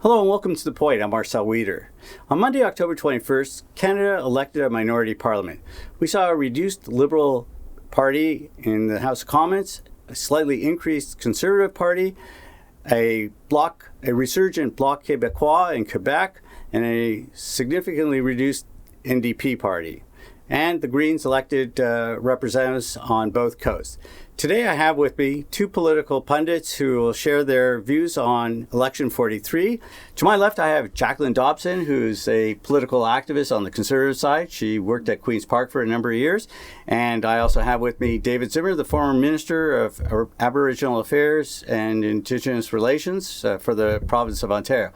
Hello and welcome to The Point. I'm Marcel Weeder. On Monday, October 21st, Canada elected a minority parliament. We saw a reduced Liberal Party in the House of Commons, a slightly increased Conservative Party, a resurgent Bloc Québécois in Quebec, and a significantly reduced NDP party. And the Greens elected representatives on both coasts. Today I have with me two political pundits who will share their views on Election 43. To my left I have Jacqueline Dobson, who's a political activist on the Conservative side. She worked at Queen's Park for a number of years. And I also have with me David Zimmer, the former Minister of Aboriginal Affairs and Indigenous Relations for the province of Ontario.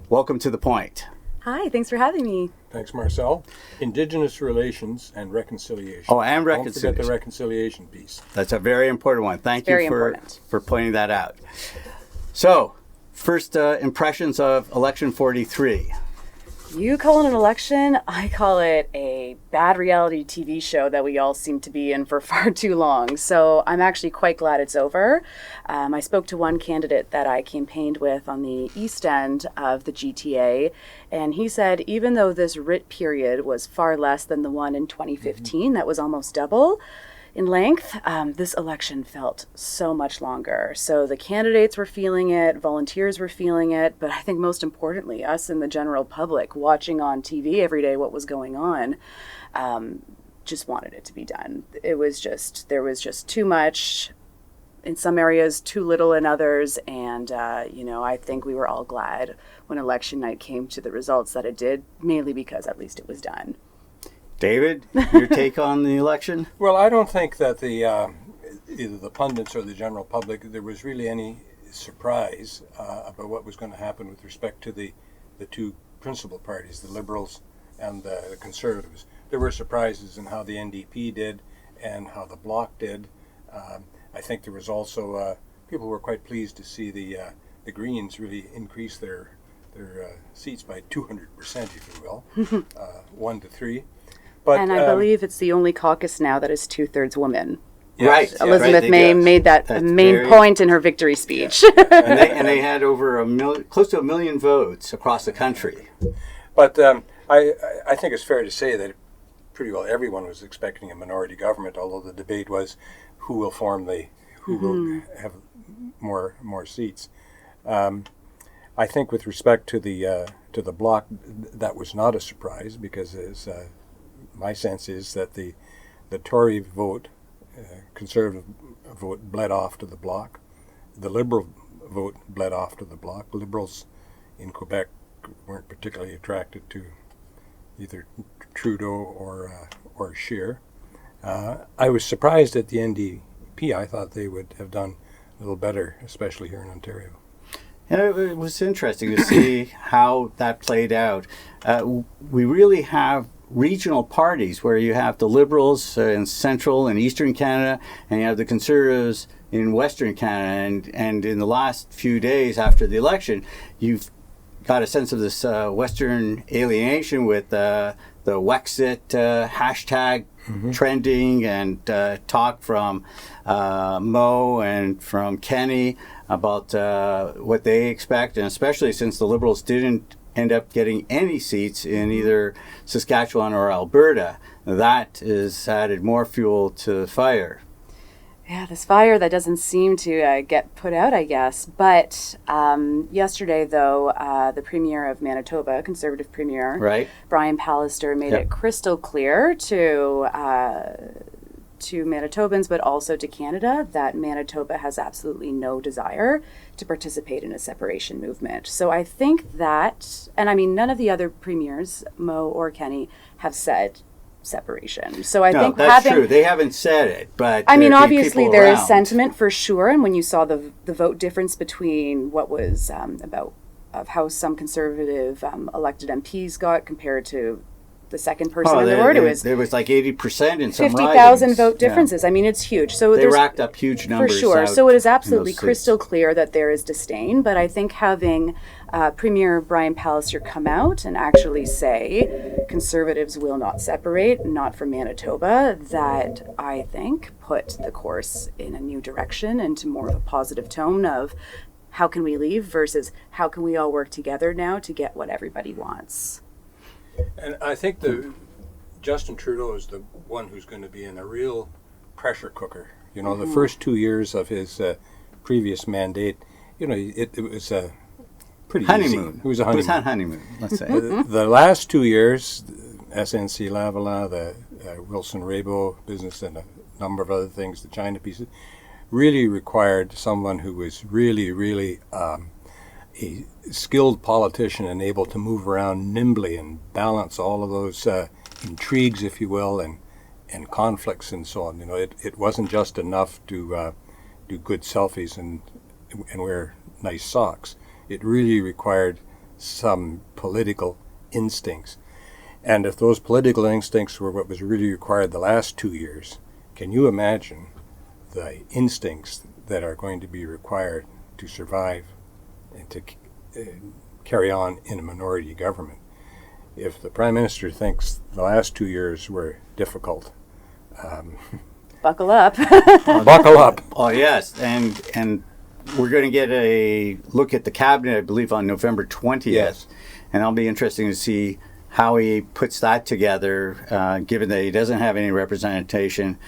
Welcome to The Point. Hi, thanks for having me. Thanks, Marcel. Indigenous relations and reconciliation. Oh, and reconciliation. Don't forget the reconciliation piece. That's a very important one. Thank you for pointing that out. So, first impressions of Election 43. You call it an election, I call it a bad reality TV show that we all seem to be in for far too long. So I'm actually quite glad it's over. I spoke to one candidate that I campaigned with on the east end of the GTA, and he said even though this writ period was far less than the one in 2015, that was almost double in length, this election felt so much longer. So the candidates were feeling it, volunteers were feeling it, but I think most importantly, us and the general public watching on TV every day what was going on, just wanted it to be done. There was just too much in some areas, too little in others, and I think we were all glad when election night came to the results that it did, mainly because at least it was done. David, your take on the election? Well, I don't think that either the pundits or the general public, there was really any surprise about what was going to happen with respect to the two principal parties, the Liberals and the Conservatives. There were surprises in how the NDP did and how the Bloc did. I think there was also, people were quite pleased to see the Greens really increase their seats by 200%, if you will, 1 to 3. But, and I believe it's the only caucus now that is 2/3 women. Yes, right. Elizabeth May made that main point in her victory speech. Yeah. and they had over close to 1 million votes across the country. But I think it's fair to say that pretty well everyone was expecting a minority government, although the debate was who will will have more seats. I think with respect to the Bloc, that was not a surprise because as my sense is that the Tory vote, Conservative vote, bled off to the Bloc. The Liberal vote bled off to the Bloc. Liberals in Quebec weren't particularly attracted to either Trudeau or Scheer. I was surprised at the NDP. I thought they would have done a little better, especially here in Ontario. Yeah, it was interesting to see how that played out. We really have regional parties where you have the Liberals in central and eastern Canada and you have the Conservatives in western Canada, and in the last few days after the election you've got a sense of this western alienation with the Wexit hashtag trending and talk from Mo and from Kenny about what they expect, and especially since the Liberals didn't end up getting any seats in either Saskatchewan or Alberta. That has added more fuel to the fire. Yeah, this fire that doesn't seem to get put out, I guess. But yesterday, though, the Premier of Manitoba, Conservative Premier, right, Brian Pallister, made it crystal clear to Manitobans, but also to Canada, that Manitoba has absolutely no desire to participate in a separation movement. So I think that, and I mean, none of the other premiers, Mo or Kenny, have said separation. So I think that's true. They haven't said it, but I mean, obviously there is sentiment for sure. And when you saw the vote difference between what was of how some Conservative elected MPs got compared to the second person in the word, it was like 80% in some 50,000 vote differences. Yeah. I mean, it's huge. So they racked up huge numbers for sure. So it is absolutely crystal clear that there is disdain. But I think having Premier Brian Pallister come out and actually say Conservatives will not separate, not from Manitoba, that I think put the course in a new direction and to more of a positive tone of how can we leave versus how can we all work together now to get what everybody wants. And I think Justin Trudeau is the one who's going to be in a real pressure cooker. You know, the first 2 years of his previous mandate, you know, it was a pretty honeymoon. Easy. It was a honeymoon. It was a honeymoon, let's say. The last 2 years, SNC Lavalin, the Wilson Raybould business, and a number of other things, the China pieces, really required someone who was really a skilled politician and able to move around nimbly and balance all of those intrigues, if you will, and conflicts and so on. You know, it wasn't just enough to do good selfies and wear nice socks. It really required some political instincts. And if those political instincts were what was really required the last 2 years, can you imagine the instincts that are going to be required to survive and to carry on in a minority government? If the Prime Minister thinks the last 2 years were difficult, buckle up. Buckle up. Oh, yes. And we're going to get a look at the cabinet, I believe, on November 20th. Yes. And it'll be interesting to see how he puts that together, given that he doesn't have any representation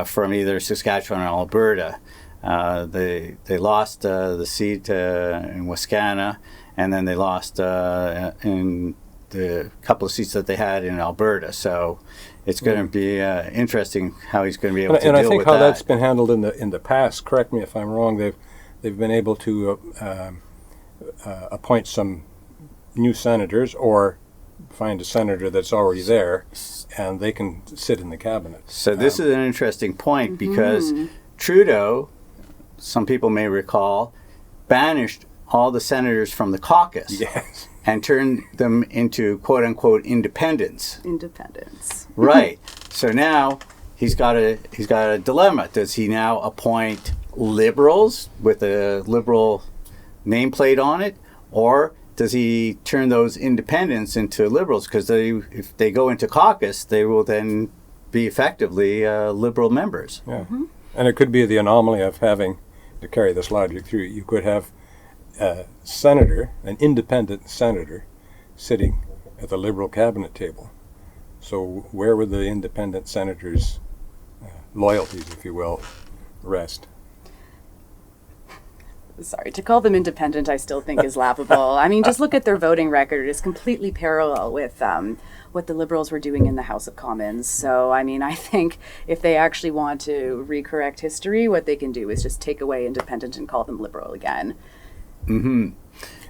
from either Saskatchewan or Alberta. They lost the seat in Wascana, and then they lost in the couple of seats that they had in Alberta. So it's going to be interesting how he's going to be able to deal with that. And I think how that's been handled in the past, correct me if I'm wrong, they've been able to appoint some new senators or find a senator that's already there, and they can sit in the cabinet. So this is an interesting point because Trudeau, some people may recall, banished all the senators from the caucus. Yes. And turned them into quote-unquote independents. Independence. Right. So now he's got a dilemma. Does he now appoint liberals with a liberal nameplate on it, or does he turn those independents into liberals? Because if they go into caucus, they will then be effectively liberal members. Yeah. And it could be the anomaly of having, to carry this logic through, you could have a senator, an independent senator, sitting at the Liberal cabinet table. So where would the independent senators' loyalties, if you will, rest? Sorry, to call them independent I still think is laughable. I mean, just look at their voting record. It's completely parallel with what the Liberals were doing in the House of Commons. So, I mean, I think if they actually want to recorrect history, what they can do is just take away independent and call them Liberal again. Mm-hmm.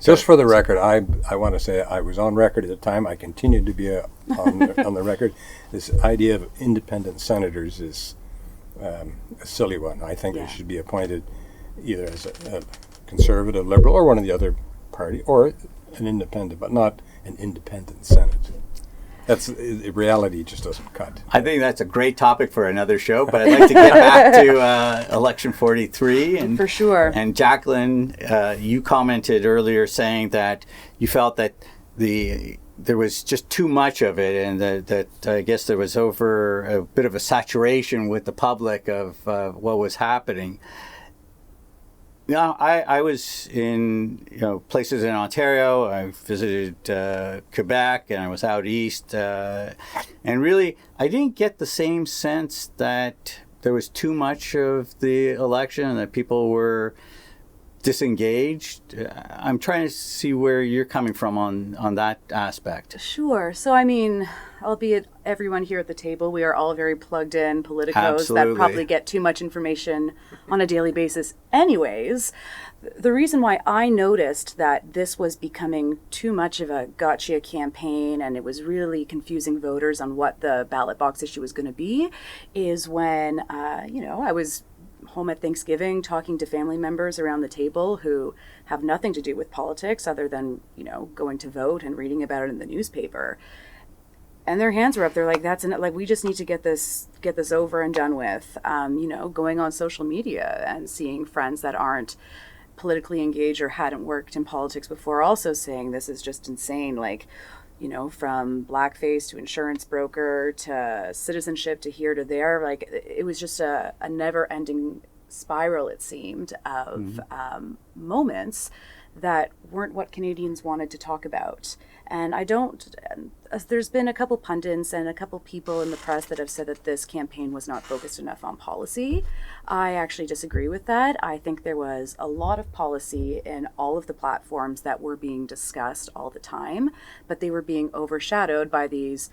Just for the record, I want to say I was on record at the time. I continued to be on the record. This idea of independent senators is a silly one. I think they should be appointed either as a conservative, liberal, or one of the other party, or an independent, but not an independent Senate. That's reality just doesn't cut. I think that's a great topic for another show, but I'd like to get back to election 43. And, for sure. And Jacqueline, you commented earlier saying that you felt that there was just too much of it, and that I guess there was over a bit of a saturation with the public of what was happening. I was in places in Ontario. I visited Quebec, and I was out east, and really I didn't get the same sense that there was too much of the election and that people were disengaged. I'm trying to see where you're coming from on that aspect. Sure. So, I mean, albeit everyone here at the table, we are all very plugged in politicos Absolutely. that probably get too much information on a daily basis anyways. The reason why I noticed that this was becoming too much of a gotcha campaign and it was really confusing voters on what the ballot box issue was going to be is when, I was home at Thanksgiving talking to family members around the table who have nothing to do with politics other than, going to vote and reading about it in the newspaper. And their hands were up. They're like, we just need to get this over and done with. Going on social media and seeing friends that aren't politically engaged or hadn't worked in politics before also saying this is just insane. Like, from blackface to insurance broker to citizenship to here to there, like it was just a never ending spiral, it seemed, of moments that weren't what Canadians wanted to talk about. And there's been a couple pundits and a couple people in the press that have said that this campaign was not focused enough on policy. I actually disagree with that. I think there was a lot of policy in all of the platforms that were being discussed all the time, but they were being overshadowed by these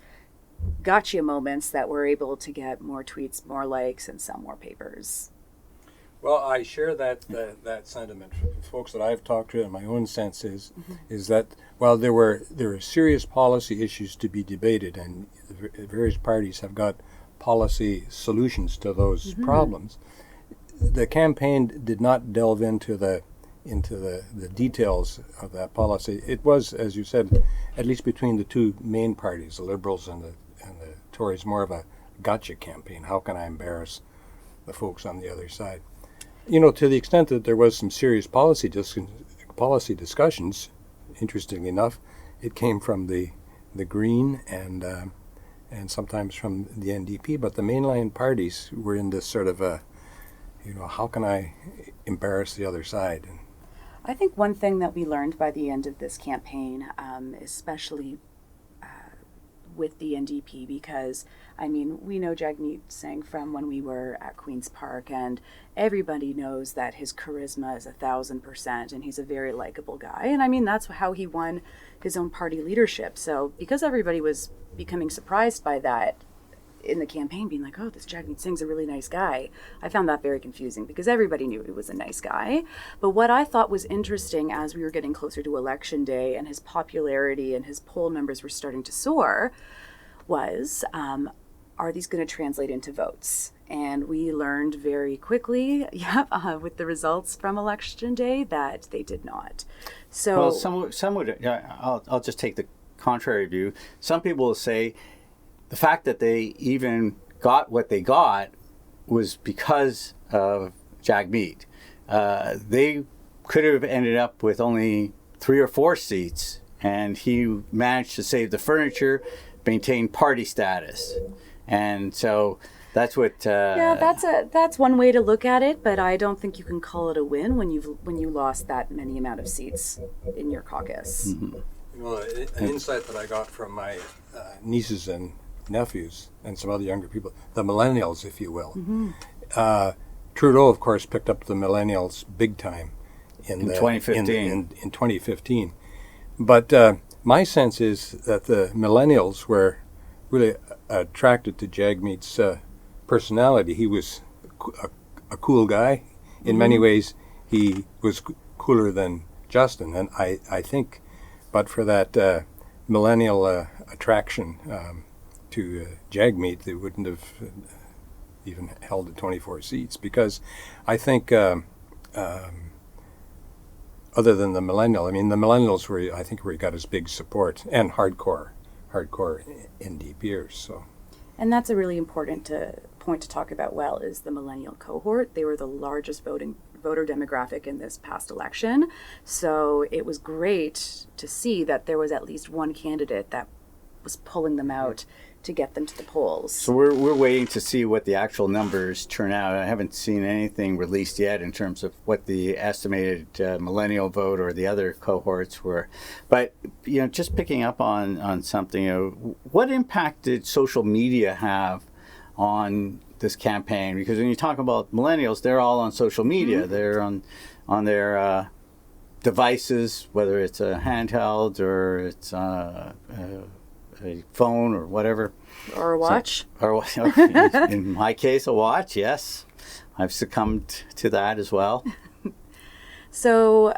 gotcha moments that were able to get more tweets, more likes, and sell more papers. Well, I share that sentiment. The folks that I've talked to, and my own sense is that while there were serious policy issues to be debated, and the various parties have got policy solutions to those problems, the campaign did not delve into the details of that policy. It was, as you said, at least between the two main parties, the Liberals and the Tories, more of a gotcha campaign. How can I embarrass the folks on the other side? You know, to the extent that there was some serious policy discussions, interestingly enough, it came from the Green and sometimes from the NDP, but the mainline parties were in this sort of how can I embarrass the other side? I think one thing that we learned by the end of this campaign, especially with the NDP, because I mean, we know Jagmeet Singh from when we were at Queen's Park, and everybody knows that his charisma is 1,000%, and he's a very likable guy. And I mean, that's how he won his own party leadership. So because everybody was becoming surprised by that in the campaign, being like, oh, this Jagmeet Singh's a really nice guy, I found that very confusing because everybody knew he was a nice guy. But what I thought was interesting as we were getting closer to Election Day and his popularity and his poll numbers were starting to soar was, are these going to translate into votes? And we learned very quickly, with the results from Election Day, that they did not. So, well, some would. I'll just take the contrary view. Some people will say the fact that they even got what they got was because of Jagmeet. They could have ended up with only 3 or 4 seats, and he managed to save the furniture, maintain party status, and so that's what. That's one way to look at it, but I don't think you can call it a win when you lost that many amount of seats in your caucus. Mm-hmm. You know, an insight that I got from my nieces and nephews and some other younger people, the millennials, if you will. Trudeau, of course, picked up the millennials big time in 2015. In 2015. But my sense is that the millennials were really attracted to Jagmeet's personality. He was a cool guy. In many ways, he was cooler than Justin. And I think, but for that millennial attraction to Jagmeet, they wouldn't have even held the 24 seats. Because I think, other than the millennial, I mean, the millennials were, I think, where he got his big support, and hardcore NDPers. So, and that's a really important point to talk about. Well, is the millennial cohort. They were the largest voter demographic in this past election. So it was great to see that there was at least one candidate that was pulling them out to get them to the polls. So we're waiting to see what the actual numbers turn out. I haven't seen anything released yet in terms of what the estimated millennial vote or the other cohorts were. But just picking up on something, what impact did social media have on this campaign? Because when you talk about millennials, they're all on social media. They're on their devices, whether it's a handheld or it's a phone or whatever. Or a watch. In my case, a watch, yes. I've succumbed to that as well. So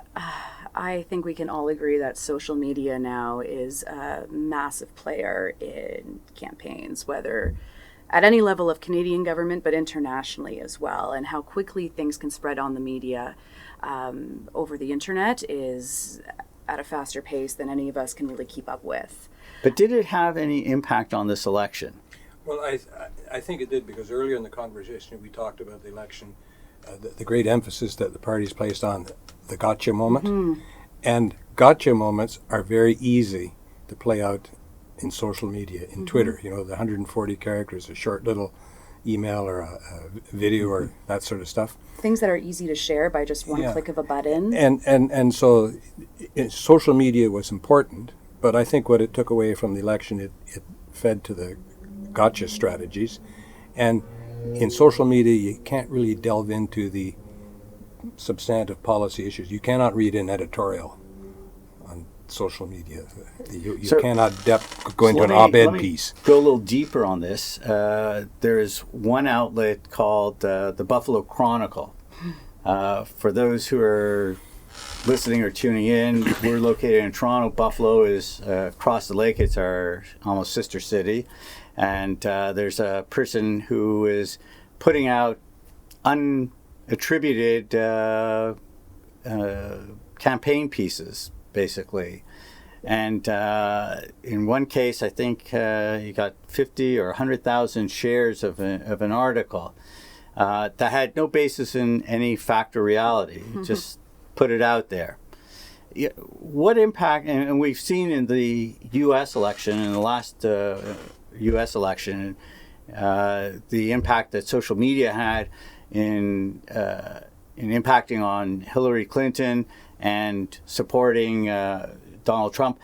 I think we can all agree that social media now is a massive player in campaigns, whether at any level of Canadian government, but internationally as well. And how quickly things can spread on the media over the internet is at a faster pace than any of us can really keep up with. But did it have any impact on this election? Well, I think it did, because earlier in the conversation we talked about the election, the great emphasis that the parties placed on the gotcha moment. And gotcha moments are very easy to play out in social media, in Twitter. The 140 characters, a short little email or a video or that sort of stuff. Things that are easy to share by just one click of a button. And so social media was important, but I think what it took away from the election, it fed to the gotcha strategies. And in social media, you can't really delve into the substantive policy issues. You cannot read an editorial on social media. You cannot go into an op-ed piece. Go a little deeper on this. There is one outlet called the Buffalo Chronicle. For those who are listening or tuning in, we're located in Toronto. Buffalo is across the lake. It's our almost sister city. And there's a person who is putting out unattributed campaign pieces, basically. And in one case, I think he got 50 or 100,000 shares of an article that had no basis in any fact or reality. Just put it out there. What impact, and we've seen in the U.S. election, in the last U.S. election, the impact that social media had in impacting on Hillary Clinton and supporting Donald Trump,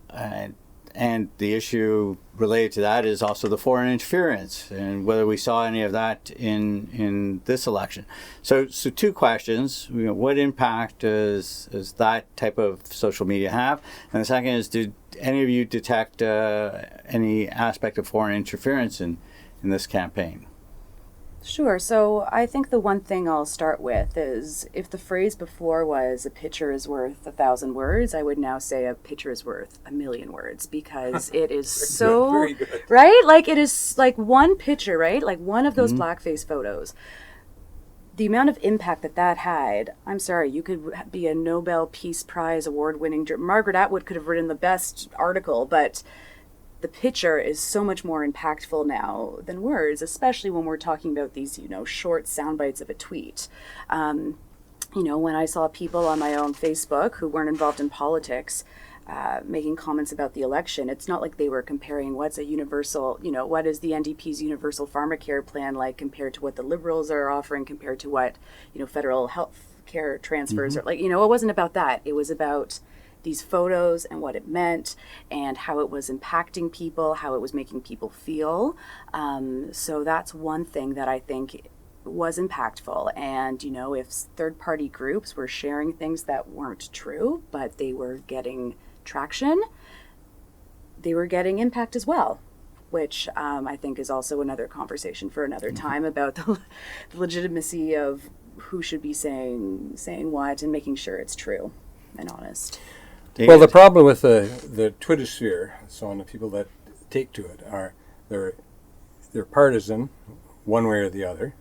and the issue related to that is also the foreign interference, and whether we saw any of that in this election. So two questions: what impact does that type of social media have? And the second is, did any of you detect any aspect of foreign interference in this campaign? Sure. So I think the one thing I'll start with is, if the phrase before was "a picture is worth 1,000 words," I would now say a picture is worth 1,000,000 words, because it is so very good. Right. Like, it is like one picture, right? Like one of those blackface photos. The amount of impact that had, I'm sorry, you could be a Nobel Peace Prize award-winning. Margaret Atwood could have written the best article, but the picture is so much more impactful now than words, especially when we're talking about these, short sound bites of a tweet. When I saw people on my own Facebook who weren't involved in politics making comments about the election, it's not like they were comparing what's a universal, what is the NDP's universal pharmacare plan like compared to what the Liberals are offering, compared to what, federal health care transfers are like. It wasn't about that. It was about these photos and what it meant and how it was impacting people, how it was making people feel. So that's one thing that I think was impactful. And, if third-party groups were sharing things that weren't true, but they were getting traction, they were getting impact as well, which I think is also another conversation for another time about the legitimacy of who should be saying what and making sure it's true and honest. David? Well, the problem with the Twitter sphere, so on, the people that take to it are they're partisan, one way or the other.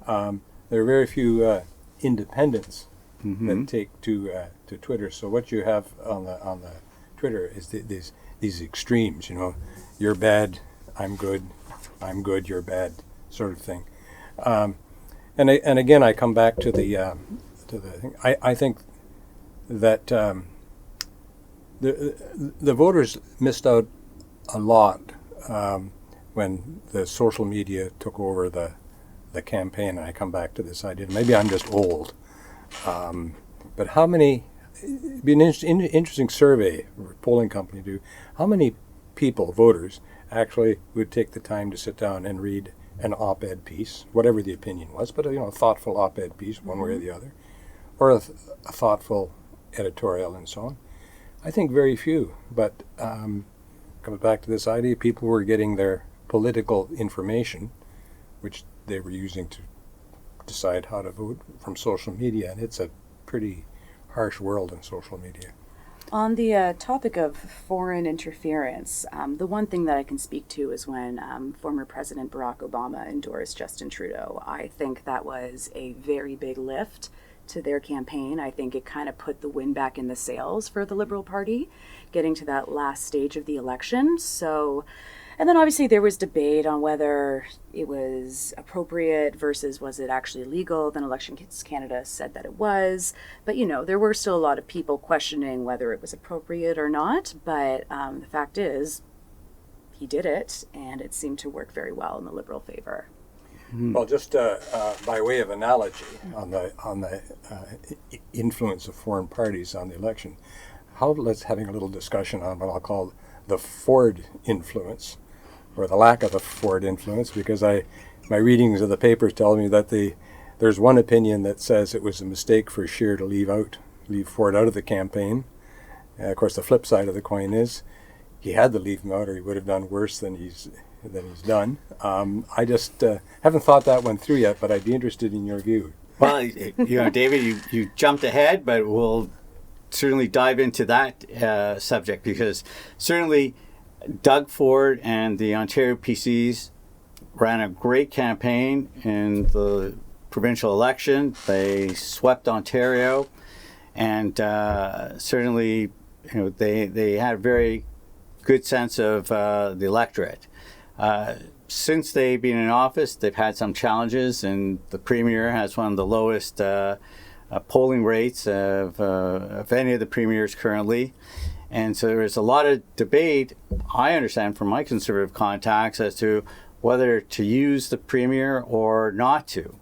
There are very few independents that take to Twitter. So what you have on the Twitter is these extremes. You're bad, I'm good, you're bad, sort of thing. And again, I come back to the thing. I think that the voters missed out a lot when the social media took over the campaign. And I come back to this idea. Maybe I'm just old, but how many? It'd be an interesting survey or polling company do. How many people, voters, actually would take the time to sit down and read an op-ed piece, whatever the opinion was, but a thoughtful op-ed piece, one way or the other, or a thoughtful editorial and so on? I think very few, but comes back to this idea, people were getting their political information, which they were using to decide how to vote, from social media, and it's a pretty harsh world in social media. On the topic of foreign interference, the one thing that I can speak to is when former President Barack Obama endorsed Justin Trudeau. I think that was a very big lift to their campaign. I think it kind of put the wind back in the sails for the Liberal Party, getting to that last stage of the election. So, and then obviously there was debate on whether it was appropriate versus was it actually legal. Then Elections Canada said that it was. But, there were still a lot of people questioning whether it was appropriate or not. But the fact is, he did it, and it seemed to work very well in the Liberal favor. Well, just by way of analogy on the influence of foreign parties on the election, let's having a little discussion on what I'll call the Ford influence, or the lack of the Ford influence, because my readings of the papers tell me that there's one opinion that says it was a mistake for Scheer to leave Ford out of the campaign. Of course, the flip side of the coin is he had to leave him out, or he would have done worse than he's done. I just haven't thought that one through yet, but I'd be interested in your view. Well, David, you jumped ahead, but we'll certainly dive into that subject, because certainly Doug Ford and the Ontario PCs ran a great campaign in the provincial election. They swept Ontario, and certainly they had a very good sense of the electorate. Since they've been in office, they've had some challenges, and the Premier has one of the lowest polling rates of any of the premiers currently. And so there's a lot of debate, I understand from my Conservative contacts, as to whether to use the Premier or not to.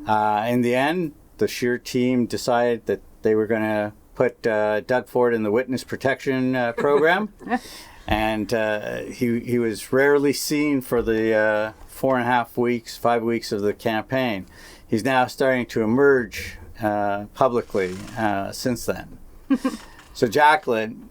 In the end, the Scheer team decided that they were going to put Doug Ford in the witness protection program. And he was rarely seen for the 5 weeks of the campaign. He's now starting to emerge publicly since then. So, Jacqueline,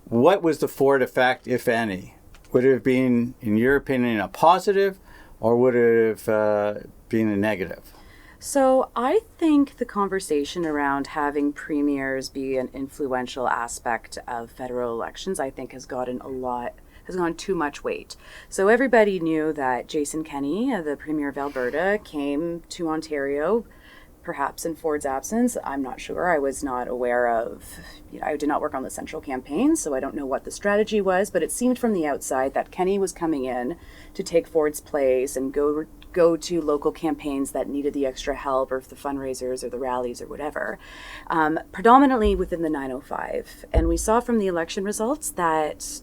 what was the Ford effect, if any? Would it have been, in your opinion, a positive, or would it have been a negative? So I think the conversation around having premiers be an influential aspect of federal elections, I think has gone too much weight. So everybody knew that Jason Kenney, the Premier of Alberta, came to Ontario, perhaps in Ford's absence. I'm not sure. I was not aware of, I did not work on the central campaign, so I don't know what the strategy was, but it seemed from the outside that Kenney was coming in to take Ford's place and go to local campaigns that needed the extra help, or the fundraisers or the rallies or whatever, predominantly within the 905. And we saw from the election results that,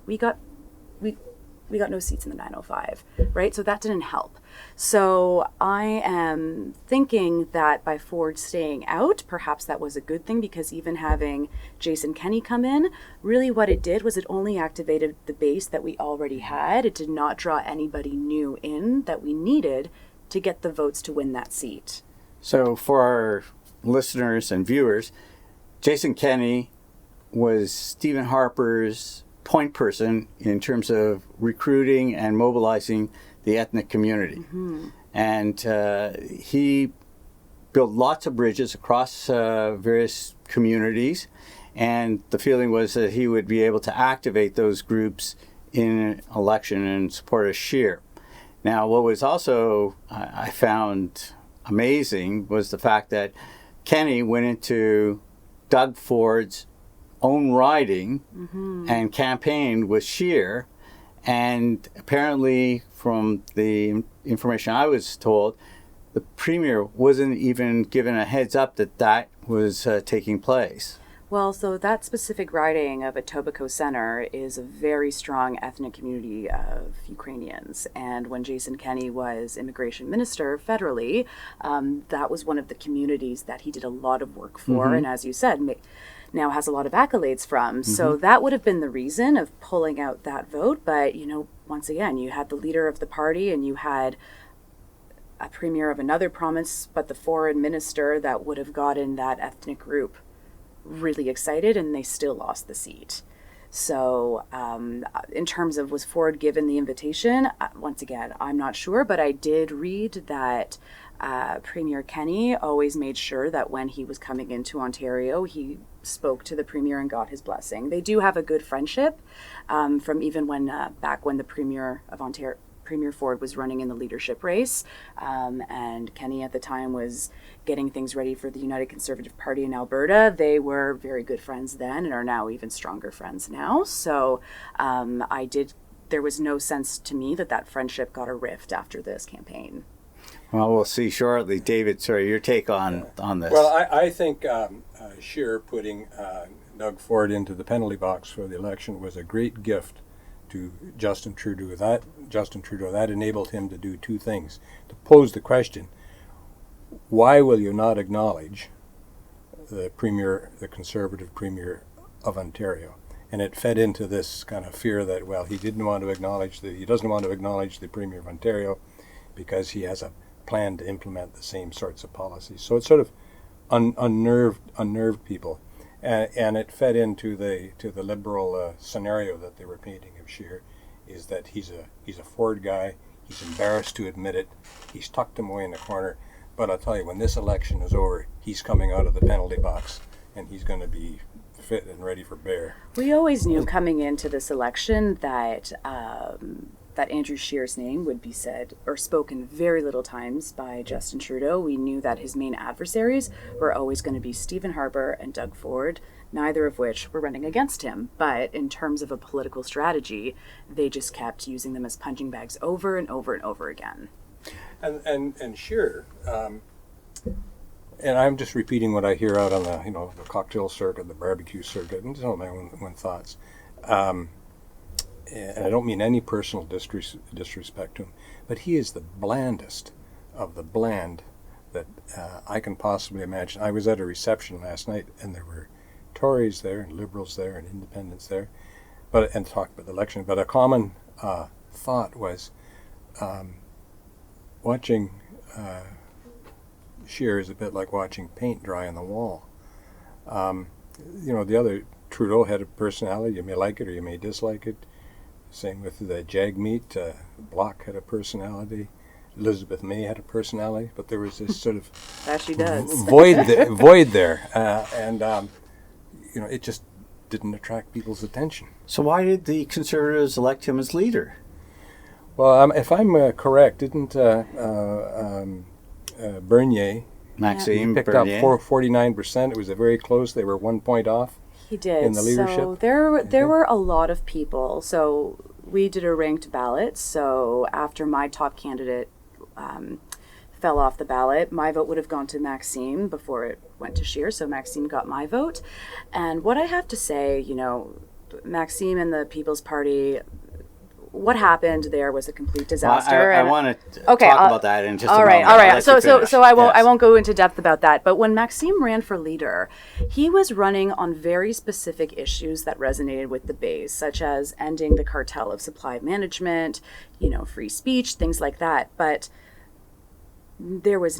we got no seats in the 905, right? So that didn't help. So I am thinking that by Ford staying out, perhaps that was a good thing, because even having Jason Kenney come in, really what it did was it only activated the base that we already had. It did not draw anybody new in that we needed to get the votes to win that seat. So for our listeners and viewers, Jason Kenney was Stephen Harper's point person in terms of recruiting and mobilizing the ethnic community. And he built lots of bridges across various communities, and the feeling was that he would be able to activate those groups in an election in support of Scheer. Now, what was also I found amazing was the fact that Kenney went into Doug Ford's own riding and campaigned with Scheer, and apparently from the information I was told, the Premier wasn't even given a heads up that was taking place. Well, so that specific riding of Etobicoke Center is a very strong ethnic community of Ukrainians. And when Jason Kenney was immigration minister federally, that was one of the communities that he did a lot of work for. And as you said, now has a lot of accolades from. So that would have been the reason of pulling out that vote. But, once again, you had the leader of the party and you had a premier of another province, but the foreign minister that would have gotten that ethnic group really excited, and they still lost the seat. So in terms of was Ford given the invitation, once again, I'm not sure, but I did read that Premier Kenney always made sure that when he was coming into Ontario, he spoke to the Premier and got his blessing. They do have a good friendship from even when back when the Premier of Ontario, Premier Ford, was running in the leadership race, and Kenney at the time was getting things ready for the United Conservative Party in Alberta. They were very good friends then and are now even stronger friends now. So there was no sense to me that friendship got a rift after this campaign. Well, we'll see shortly. David, sorry, your take on this. Well, I think Scheer putting Doug Ford into the penalty box for the election was a great gift Justin Trudeau. That enabled him to do two things: to pose the question, why will you not acknowledge the premier, the Conservative Premier of Ontario? And it fed into this kind of fear that, well, he doesn't want to acknowledge the Premier of Ontario because he has a plan to implement the same sorts of policies. So it sort of unnerved people, and it fed into the Liberal scenario that they were painting of Scheer, is that he's a Ford guy. He's embarrassed to admit it. He's tucked him away in the corner. But I'll tell you, when this election is over, he's coming out of the penalty box, and he's going to be fit and ready for bear. We always knew coming into this election that that Andrew Scheer's name would be said or spoken very little times by Justin Trudeau. We knew that his main adversaries were always going to be Stephen Harper and Doug Ford, neither of which were running against him. But in terms of a political strategy, they just kept using them as punching bags over and over and over again. And Scheer, and I'm just repeating what I hear out on the cocktail circuit, the barbecue circuit, and some of my own thoughts. And I don't mean any personal disrespect to him, but he is the blandest of the bland that I can possibly imagine. I was at a reception last night, and there were Tories there, and Liberals there, and Independents there, and talked about the election. But a common thought was watching Scheer is a bit like watching paint dry on the wall. The other Trudeau had a personality. You may like it or you may dislike it. Same with the Jagmeet. Block had a personality. Elizabeth May had a personality, but there was this sort of that she does. void there, and it just didn't attract people's attention. So why did the Conservatives elect him as leader? Well, if I'm correct, didn't Bernier Maxime picked Bernier. up 49%? It was very close. They were 1 point off. He did. In the leadership. So there were a lot of people. So we did a ranked ballot. So after my top candidate fell off the ballot, my vote would have gone to Maxime before it went to Scheer. So Maxime got my vote. And what I have to say, Maxime and the People's Party, what happened there was a complete disaster. I want to talk about that in just a moment. All right. So I won't go into depth about that. But when Maxime ran for leader, he was running on very specific issues that resonated with the base, such as ending the cartel of supply management, free speech, things like that. But there was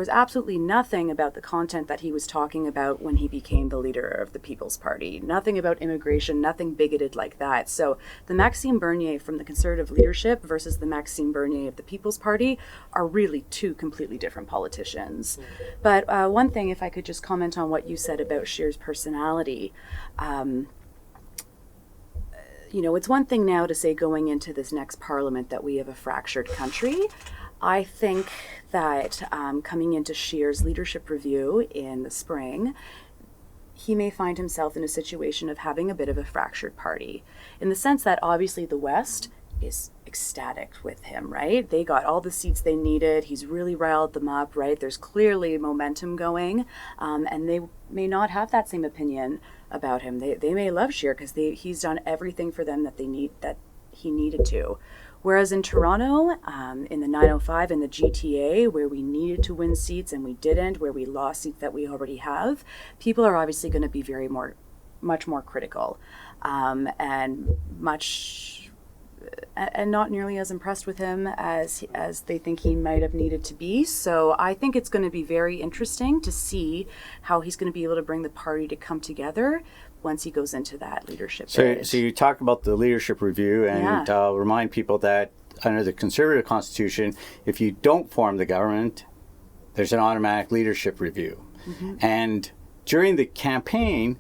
absolutely nothing about the content that he was talking about when he became the leader of the People's Party. Nothing about immigration, nothing bigoted like that. So the Maxime Bernier from the Conservative leadership versus the Maxime Bernier of the People's Party are really two completely different politicians. But one thing, if I could just comment on what you said about Scheer's personality, it's one thing now to say going into this next parliament that we have a fractured country. I think that coming into Scheer's leadership review in the spring, he may find himself in a situation of having a bit of a fractured party, in the sense that obviously the West is ecstatic with him, right? They got all the seats they needed. He's really riled them up, right? There's clearly momentum going, and they may not have that same opinion about him. They may love Scheer because he's done everything for them that he needed to. Whereas in Toronto, in the 905, in the GTA, where we needed to win seats and we didn't, where we lost seats that we already have, people are obviously going to be much more critical, and not nearly as impressed with him as they think he might have needed to be. So I think it's going to be very interesting to see how he's going to be able to bring the party to come together once he goes into that leadership period. So you talk about the leadership review, and I'll remind people that under the Conservative Constitution, if you don't form the government, there's an automatic leadership review. Mm-hmm. And during the campaign,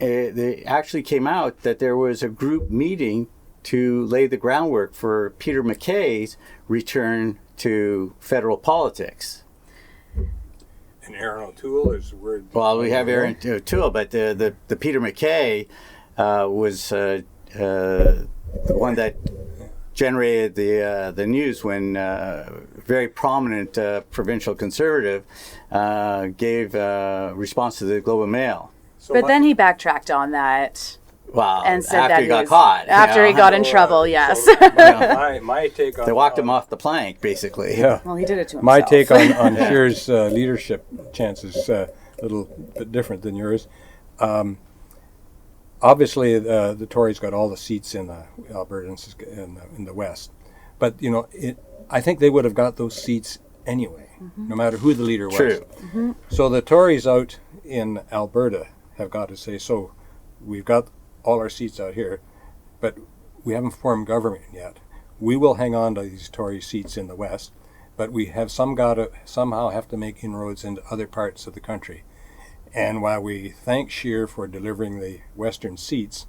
it actually came out that there was a group meeting to lay the groundwork for Peter MacKay's return to federal politics. And Aaron O'Toole is the word. Well, we have Aaron O'Toole, but the Peter MacKay was the one that generated the news when very prominent provincial conservative gave response to the Globe and Mail. But then he backtracked on that. Wow. and said after that he got was- caught. After he got in trouble, yes. So my take on They walked him off the plank, basically. Yeah. Well, he did it to himself. My take on Scheer's leadership chances a little bit different than yours. Obviously, the Tories got all the seats in Alberta and in the West, but I think they would have got those seats anyway, no matter who the leader was. True. So the Tories out in Alberta have got to say, so we've got all our seats out here, but we haven't formed government yet. We will hang on to these Tory seats in the West, but we have somehow have to make inroads into other parts of the country. And while we thank Scheer for delivering the Western seats,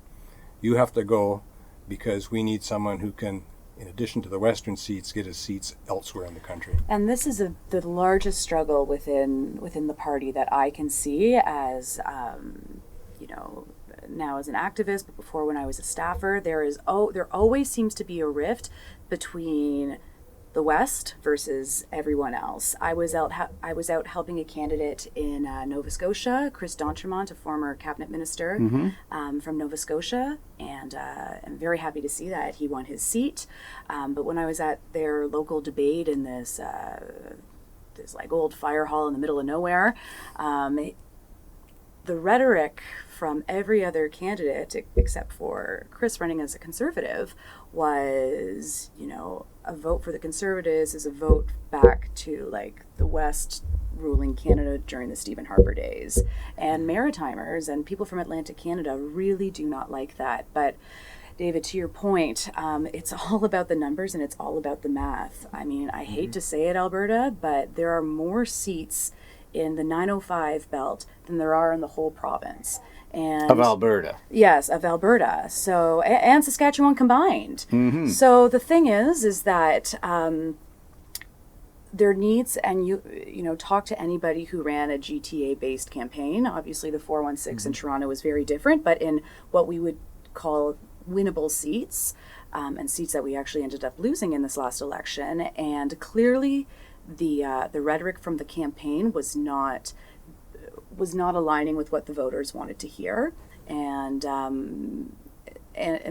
you have to go because we need someone who can, in addition to the Western seats, get us seats elsewhere in the country. And this is the largest struggle within the party that I can see as, now as an activist, but before when I was a staffer, there always seems to be a rift between the West versus everyone else. I was out helping a candidate in Nova Scotia, Chris D'Entremont, a former cabinet minister from Nova Scotia, and I'm very happy to see that he won his seat. But when I was at their local debate in this like old fire hall in the middle of nowhere, the rhetoric from every other candidate except for Chris running as a Conservative was, a vote for the Conservatives is a vote back to like the West ruling Canada during the Stephen Harper days. And Maritimers and people from Atlantic Canada really do not like that. But David, to your point, it's all about the numbers and it's all about the math. I mean, I hate to say it, Alberta, but there are more seats in the 905 belt than there are in the whole province. And Of Alberta. Yes, of Alberta. So, and Saskatchewan combined. So the thing is that there needs, and you talk to anybody who ran a GTA-based campaign. Obviously, the 416 in Toronto was very different, but in what we would call winnable seats, and seats that we actually ended up losing in this last election, and clearly the rhetoric from the campaign was not aligning with what the voters wanted to hear, and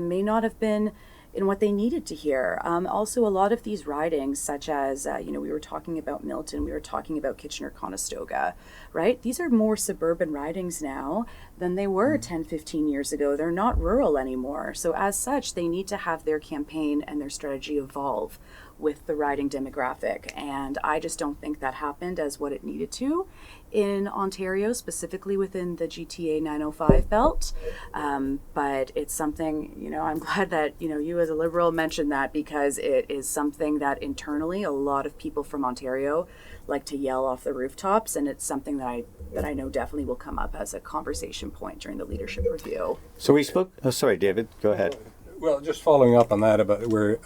may not have been in what they needed to hear. Also, a lot of these ridings, such as, we were talking about Milton, we were talking about Kitchener-Conestoga, right? These are more suburban ridings now than they were 10, 15 years ago. They're not rural anymore. So as such, they need to have their campaign and their strategy evolve with the riding demographic. And I just don't think that happened as what it needed to in Ontario, specifically within the GTA 905 belt. But it's something, I'm glad that, you as a Liberal mentioned that, because it is something that internally a lot of people from Ontario like to yell off the rooftops. And it's something that I know definitely will come up as a conversation point during the leadership review. So we spoke, sorry, David, go ahead. Well, just following up on that about where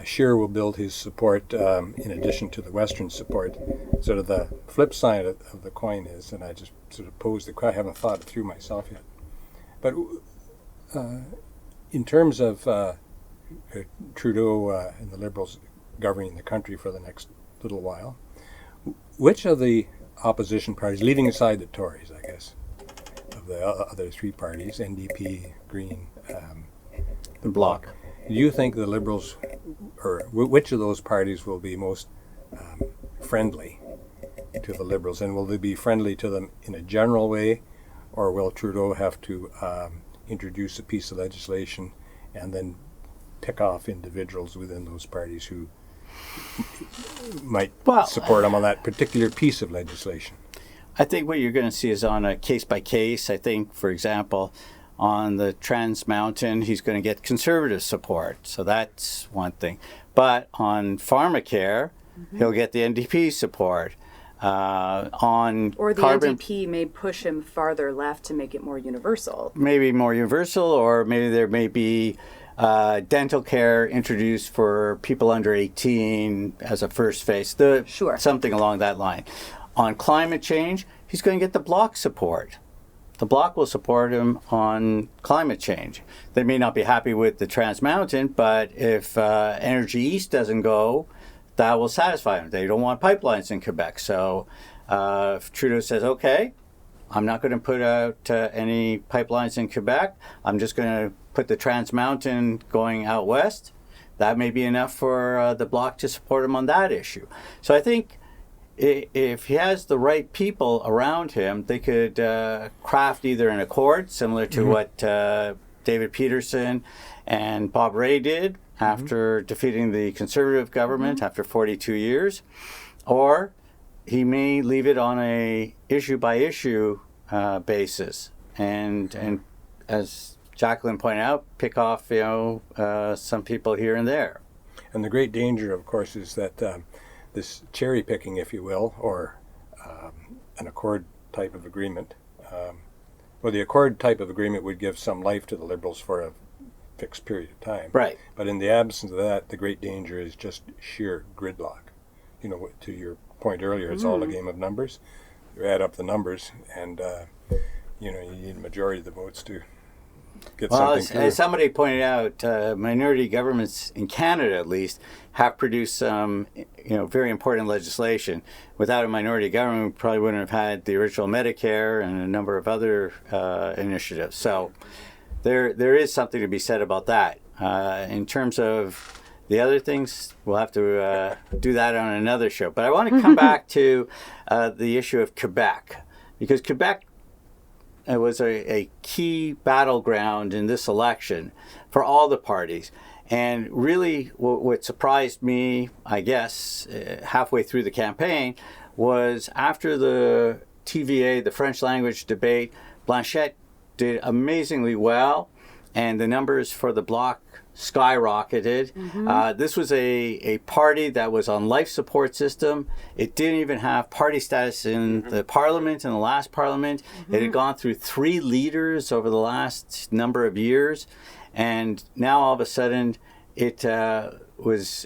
Scheer will build his support in addition to the Western support. Sort of the flip side of the coin is, and I just sort of posed the question, I haven't thought it through myself yet, but in terms of Trudeau and the Liberals governing the country for the next little while, which of the opposition parties, leaving aside the Tories, I guess, of the other three parties, NDP, Green, The Bloc. do you think the Liberals, or which of those parties will be most friendly to the Liberals? And will they be friendly to them in a general way, or will Trudeau have to introduce a piece of legislation and then pick off individuals within those parties who might support him on that particular piece of legislation? I think what you're going to see is on a case by case. I think, for example, on the Trans Mountain, he's going to get Conservative support. So that's one thing. But on pharmacare, he'll get the NDP support. On Or the carbon, NDP may push him farther left to make it more universal. maybe more universal, or maybe there may be dental care introduced for people under 18 as a first phase. Sure. Something along that line. On climate change, he's going to get the Bloc support. The Bloc will support him on climate change. They may not be happy with the Trans Mountain, but if Energy East doesn't go, that will satisfy them. They don't want pipelines in Quebec. So if Trudeau says, okay, I'm not going to put out any pipelines in Quebec. I'm just going to put the Trans Mountain going out west. That may be enough for the Bloc to support him on that issue. So I think if he has the right people around him, they could craft either an accord similar to what David Peterson and Bob Rae did after defeating the Conservative government after 42 years, or he may leave it on a issue by issue basis, and as Jacqueline pointed out, pick off some people here and there. And the great danger, of course, is that this cherry picking, if you will, or an accord type of agreement. The accord type of agreement would give some life to the Liberals for a fixed period of time. Right. But in the absence of that, the great danger is just sheer gridlock. To your point earlier, it's all a game of numbers. You add up the numbers, and you need a majority of the votes to get something through. As somebody pointed out, minority governments in Canada, at least, have produced some, very important legislation. Without a minority government, we probably wouldn't have had the original Medicare and a number of other initiatives. So there is something to be said about that. In terms of the other things, we'll have to do that on another show. But I want to come back to the issue of Quebec, because Quebec was a key battleground in this election for all the parties. And really what surprised me, I guess, halfway through the campaign, was after the TVA, the French language debate, Blanchette did amazingly well, and the numbers for the Bloc skyrocketed. This was a party that was on life support system. It didn't even have party status in the parliament, in the last parliament. It had gone through 3 leaders over the last number of years. And now all of a sudden it was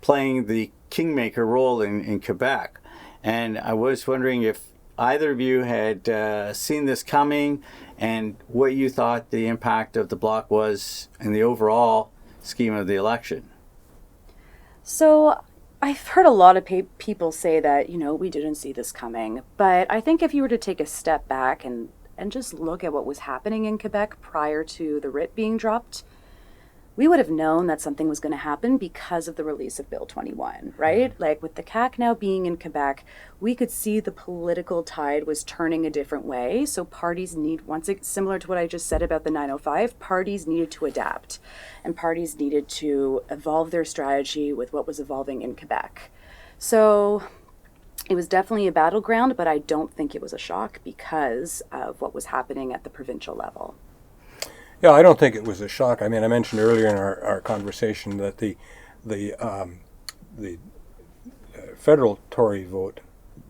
playing the kingmaker role in Quebec. And I was wondering if either of you had seen this coming, and what you thought the impact of the Bloc was in the overall scheme of the election. So I've heard a lot of people say that, we didn't see this coming. But I think if you were to take a step back and just look at what was happening in Quebec prior to the writ being dropped, we would have known that something was going to happen because of the release of Bill 21, right? Like with the CAQ now being in Quebec, we could see the political tide was turning a different way. So parties similar to what I just said about the 905, parties needed to adapt, and parties needed to evolve their strategy with what was evolving in Quebec. So it was definitely a battleground, but I don't think it was a shock because of what was happening at the provincial level. Yeah, I don't think it was a shock. I mean, I mentioned earlier in our conversation that the federal Tory vote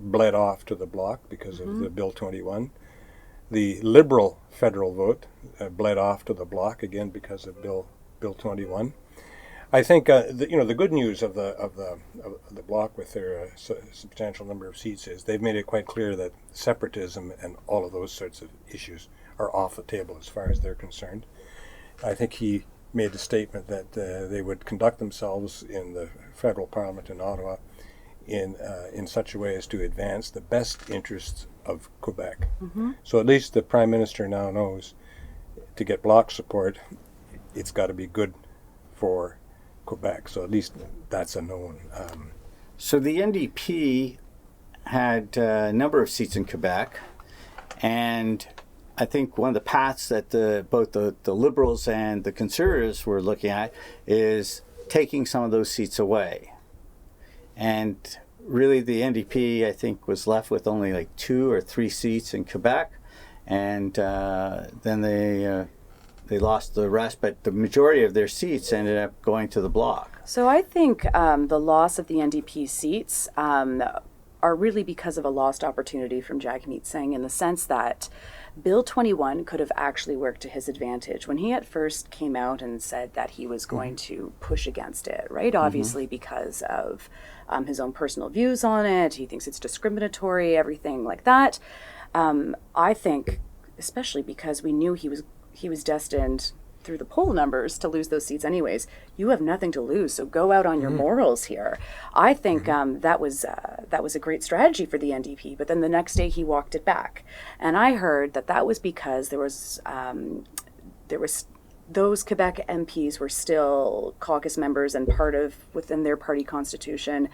bled off to the Bloc because of the Bill 21. The Liberal federal vote bled off to the Bloc again because of Bill 21. I think the good news of the Bloc with their substantial number of seats is they've made it quite clear that separatism and all of those sorts of issues are off the table as far as they're concerned. I think he made the statement that they would conduct themselves in the federal parliament in Ottawa in such a way as to advance the best interests of Quebec. So at least the Prime Minister now knows to get Bloc support, it's got to be good for Quebec. So at least that's a known. So the NDP had a number of seats in Quebec, and I think one of the paths that both the Liberals and the Conservatives were looking at is taking some of those seats away. And really the NDP, I think, was left with only like 2 or 3 seats in Quebec, and then they lost the rest, but the majority of their seats ended up going to the Bloc. So I think the loss of the NDP seats are really because of a lost opportunity from Jagmeet Singh, in the sense that Bill 21 could have actually worked to his advantage. When he at first came out and said that he was going to push against it, right? Obviously because of his own personal views on it. He thinks it's discriminatory, everything like that. I think, especially because we knew he was destined through the poll numbers to lose those seats anyways. You have nothing to lose, so go out on your morals here. I think that was a great strategy for the NDP, but then the next day he walked it back. And I heard that was because there was those Quebec MPs were still caucus members and part of within their party constitution,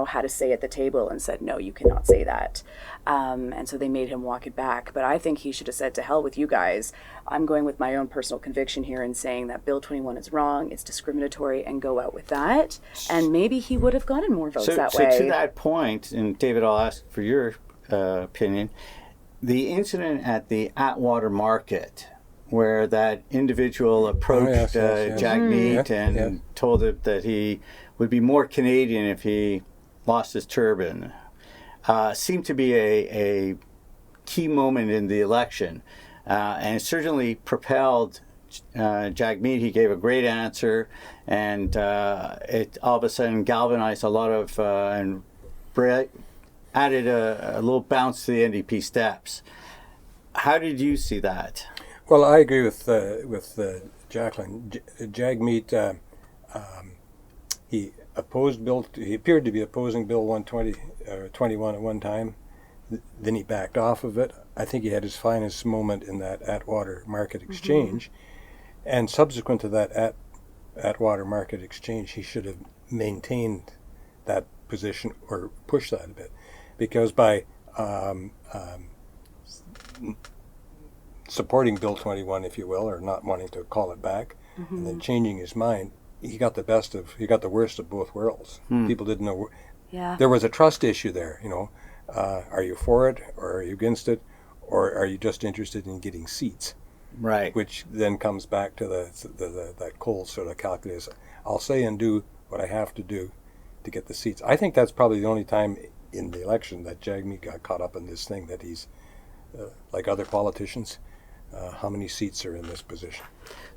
had a say at the table and said, no, you cannot say that. And so they made him walk it back. But I think he should have said, to hell with you guys. I'm going with my own personal conviction here and saying that Bill 21 is wrong, it's discriminatory, and go out with that. And maybe he would have gotten more votes that way. So to that point, and David, I'll ask for your opinion, the incident at the Atwater Market, where that individual approached Jacqueline and told him that he would be more Canadian if he lost his turban, seemed to be a key moment in the election. And it certainly propelled Jacqueline. He gave a great answer, and it all of a sudden galvanized a lot of, and added a little bounce to the NDP steps. How did you see that? Well, I agree with Jacqueline. Jagmeet, he opposed Bill. He appeared to be opposing Bill 121 at one time. Then he backed off of it. I think he had his finest moment in that Atwater Market exchange, and subsequent to that Atwater Market exchange, he should have maintained that position or pushed that a bit, because by supporting Bill 21, if you will, or not wanting to call it back, and then changing his mind, he got the worst of both worlds. People didn't know. There was a trust issue there, Are you for it, or are you against it, or are you just interested in getting seats? Right. Which then comes back to that cold sort of calculus. I'll say and do what I have to do to get the seats. I think that's probably the only time in the election that Jagmeet got caught up in this thing, that he's, like other politicians, how many seats are in this position.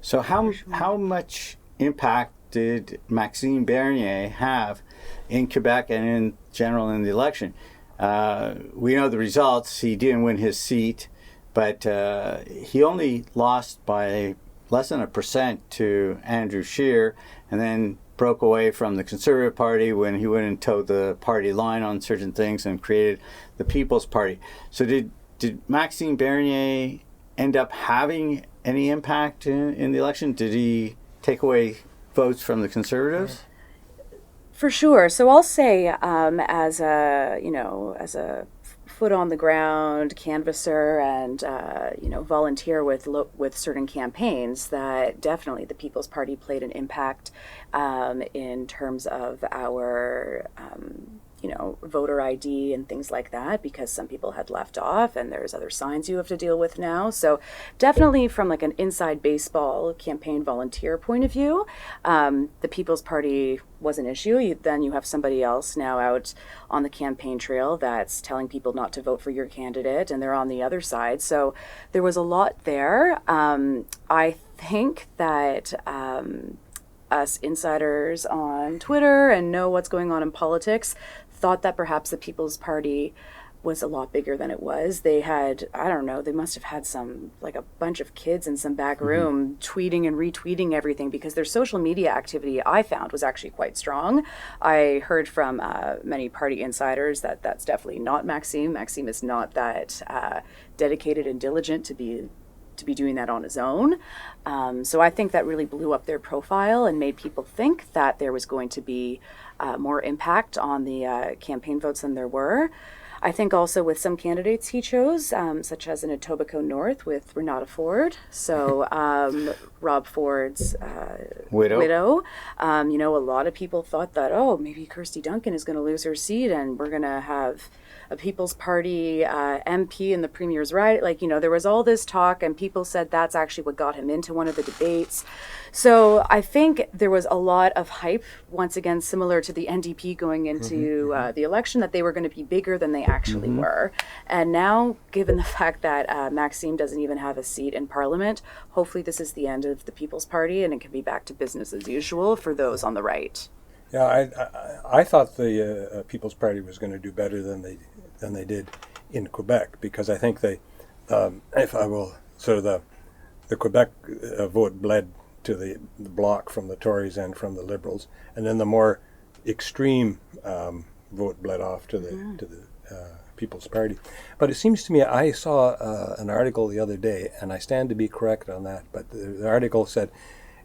So how much impact did Maxime Bernier have in Quebec and in general in the election? We know the results. He didn't win his seat, but he only lost by less than 1% to Andrew Scheer, and then broke away from the Conservative Party when he went and towed the party line on certain things and created the People's Party. So did Maxime Bernier end up having any impact in the election? Did he take away votes from the Conservatives? For sure. So I'll say, as a foot on the ground canvasser and volunteer with certain campaigns, that definitely the People's Party played an impact in terms of our voter ID and things like that, because some people had left off and there's other signs you have to deal with now. So definitely from like an inside baseball campaign volunteer point of view, the People's Party was an issue. Then you have somebody else now out on the campaign trail that's telling people not to vote for your candidate, and they're on the other side. So there was a lot there. I think that us insiders on Twitter and know what's going on in politics thought that perhaps the People's Party was a lot bigger than it was. They had, I don't know, they must have had a bunch of kids in some back room tweeting and retweeting everything, because their social media activity, I found, was actually quite strong. I heard from many party insiders that that's definitely not Maxime. Maxime is not that dedicated and diligent to be doing that on his own. So I think that really blew up their profile and made people think that there was going to be more impact on the campaign votes than there were. I think also with some candidates he chose, such as in Etobicoke North with Renata Ford, so Rob Ford's widow. A lot of people thought that, maybe Kirsty Duncan is going to lose her seat and we're going to have a People's Party MP in the Premier's right. There was all this talk, and people said that's actually what got him into one of the debates. So I think there was a lot of hype, once again, similar to the NDP going into the election, that they were going to be bigger than they actually were. And now, given the fact that Maxime doesn't even have a seat in Parliament, hopefully this is the end of the People's Party and it can be back to business as usual for those on the right. Yeah, I thought the People's Party was going to do better than they did in Quebec, because I think they, if I will, sort of the Quebec vote bled to the Bloc from the Tories and from the Liberals, and then the more extreme vote bled off to the People's Party. But it seems to me, I saw an article the other day, and I stand to be correct on that, but the article said,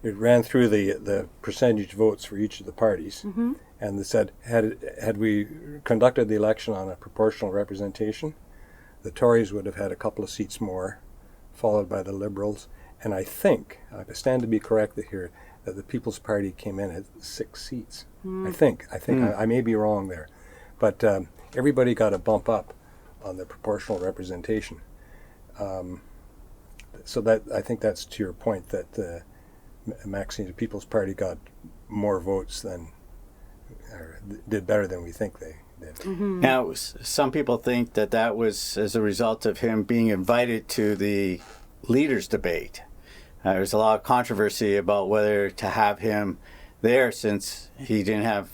it ran through the percentage votes for each of the parties, and it said, had we conducted the election on a proportional representation, the Tories would have had a couple of seats more, followed by the Liberals, and I think, I stand to be correct here, that the People's Party came in at 6 seats. I think I may be wrong there, but everybody got a bump up on the proportional representation. So that, I think that's to your point, that Maxime, the People's Party got more votes than, or did better than we think they did. Now, some people think that was as a result of him being invited to the leaders' debate. There's a lot of controversy about whether to have him there, since he didn't have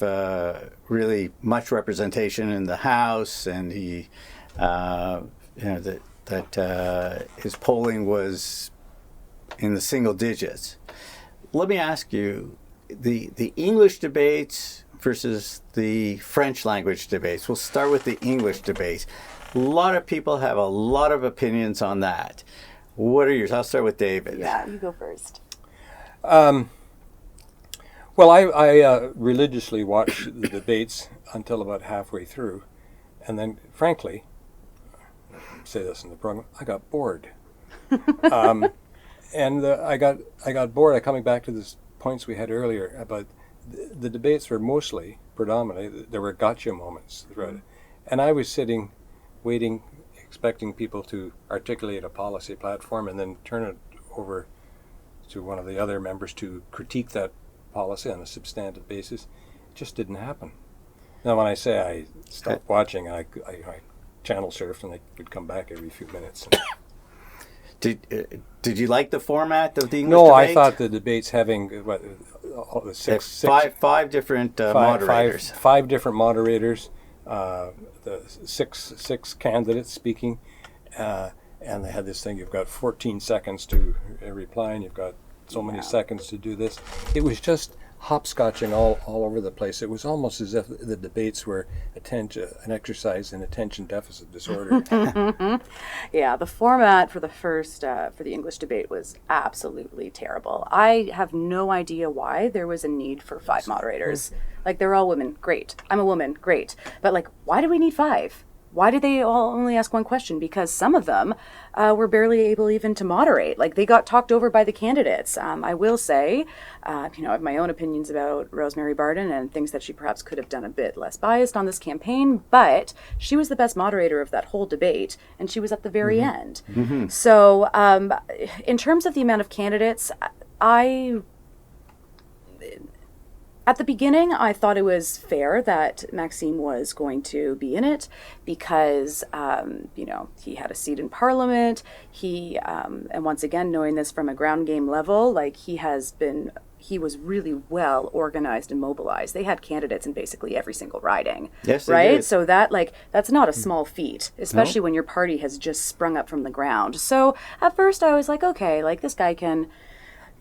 really much representation in the House, and he, that his polling was in the single digits. Let me ask you, the English debates versus the French language debates. We'll start with the English debates. A lot of people have a lot of opinions on that. What are yours? I'll start with David. Yeah, you go first. Well, I religiously watched the debates until about halfway through, and then, frankly, I say this in the program, I got bored. And I got bored. Coming back to the points we had earlier about the debates were mostly, predominantly, there were gotcha moments throughout it. And I was sitting, waiting, expecting people to articulate a policy platform and then turn it over to one of the other members to critique that policy on a substantive basis. It just didn't happen. Now, when I say I stopped watching, I channel surfed, and I would come back every few minutes. Did you like the format of the English No, debate? I thought the debates having five different moderators. Five different moderators, the six candidates speaking, and they had this thing, you've got 14 seconds to reply, and you've got so many seconds to do this. It was just hopscotching all over the place. It was almost as if the debates were an exercise in attention deficit disorder. Yeah, the format for the first, for the English debate was absolutely terrible. I have no idea why there was a need for 5 moderators. Like, they're all women, great. I'm a woman, great. But, like, why do we need 5? Why did they all only ask one question? Because some of them were barely able even to moderate. Like, they got talked over by the candidates. I will say, I have my own opinions about Rosemary Barden and things that she perhaps could have done a bit less biased on this campaign, but she was the best moderator of that whole debate, and she was at the very end. So in terms of the amount of candidates, at the beginning, I thought it was fair that Maxime was going to be in it because, he had a seat in Parliament. He, and once again, knowing this from a ground game level, like he was really well organized and mobilized. They had candidates in basically every single riding. Yes, they right? did. So that's not a small feat, especially when your party has just sprung up from the ground. So at first I was like, okay, like this guy can,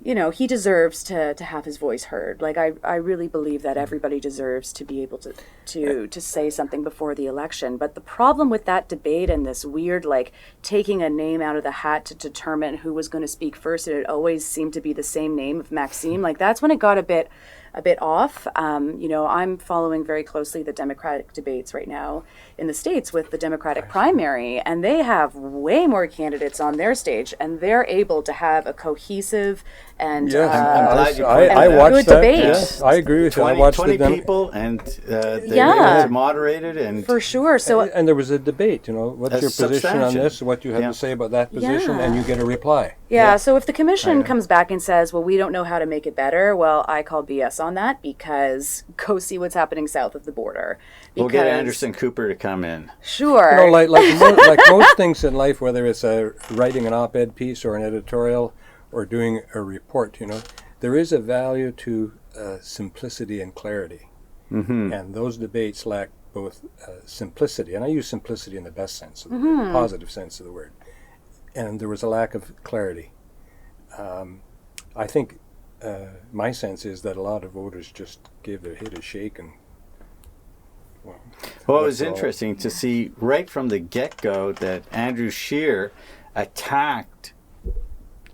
he deserves to have his voice heard. Like, I really believe that everybody deserves to be able to say something before the election. But the problem with that debate and this weird, like, taking a name out of the hat to determine who was going to speak first, and it always seemed to be the same name of Maxime, like, that's when it got a bit off. I'm following very closely the Democratic debates right now in the States with the Democratic primary, and they have way more candidates on their stage, and they're able to have a cohesive and I'm glad you I pointed watched good that. debate. Yes, I agree with you. I 20, watched 20 the people, and they were able to moderate it. And for sure. So and there was a debate, what's your position on substantial. this, what you have to say about that position, and you get a reply. Yeah, so if the commission comes back and says, well, we don't know how to make it better, well, I call BS on that, because go see what's happening south of the border. we'll get Anderson Cooper to come in. Sure. Like most things in life, whether it's writing an op-ed piece or an editorial or doing a report, there is a value to simplicity and clarity. And those debates lack both simplicity, and I use simplicity in the best sense, the positive sense of the word. And there was a lack of clarity. I think my sense is that a lot of voters just gave their head a shake and. Well, it was interesting to see right from the get-go that Andrew Scheer attacked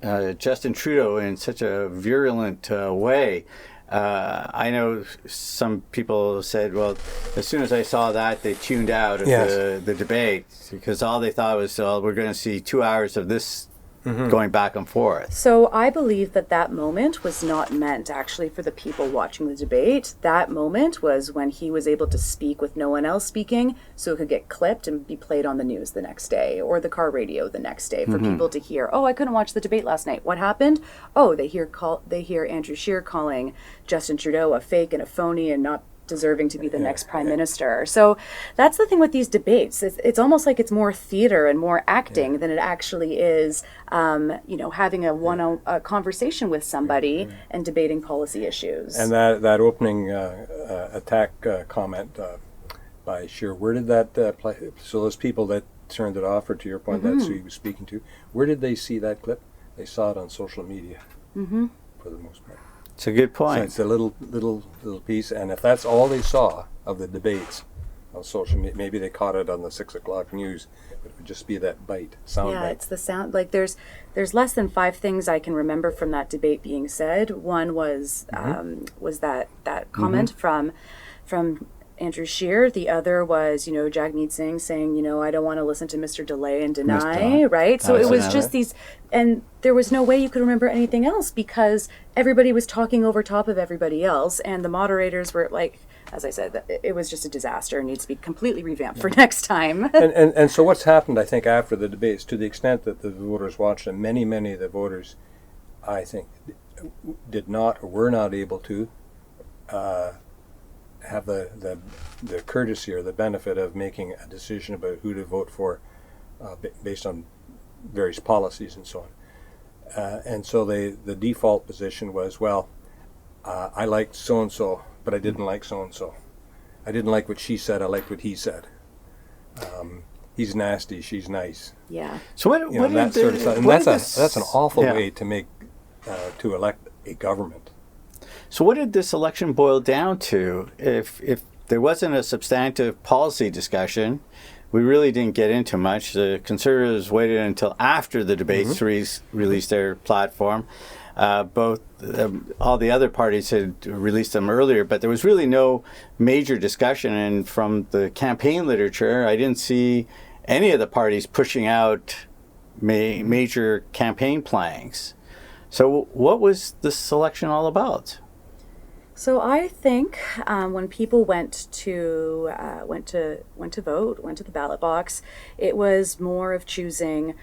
Justin Trudeau in such a virulent way. I know some people said, well, as soon as I saw that, they tuned out of the debate because all they thought was, well, we're going to see 2 hours of this going back and forth. So I believe that moment was not meant actually for the people watching the debate. That moment was when he was able to speak with no one else speaking, so it could get clipped and be played on the news the next day or the car radio the next day for people to hear, oh, I couldn't watch the debate last night. What happened? Oh, they hear Andrew Scheer calling Justin Trudeau a fake and a phony and not deserving to be the next prime minister. So that's the thing with these debates. It's almost like it's more theater and more acting than it actually is, having a conversation with somebody and debating policy issues. And that opening attack comment by Scheer, where did that play? So those people that turned it off, or to your point, that's who he was speaking to, where did they see that clip? They saw it on social media for the most part. It's a good point. So it's a little piece, and if that's all they saw of the debates on social media, maybe they caught it on the 6 o'clock news, but it would just be that sound bite. Yeah, it's the sound. Like there's less than 5 things I can remember from that debate being said. One was that comment from Andrew Scheer. The other was, Jagmeet Singh saying, I don't want to listen to Mr. Delay and Deny, right? So it was just these, and there was no way you could remember anything else because everybody was talking over top of everybody else, and the moderators were like, as I said, it was just a disaster. It needs to be completely revamped for next time. and so what's happened, I think, after the debates, to the extent that the voters watched them, many of the voters, I think, did not or were not able to have the courtesy or the benefit of making a decision about who to vote for based on various policies and so on. And so the default position was, well, I liked so-and-so, but I didn't like so-and-so. I didn't like what she said, I liked what he said. He's nasty, she's nice. Yeah. So what that sort of stuff. And that's an awful way to make to elect a government. So what did this election boil down to? If there wasn't a substantive policy discussion, we really didn't get into much. The Conservatives waited until after the debates to release their platform. All the other parties had released them earlier, but there was really no major discussion. And from the campaign literature, I didn't see any of the parties pushing out major campaign planks. So what was this election all about? So I think when people went to vote, went to the ballot box, it was more of choosing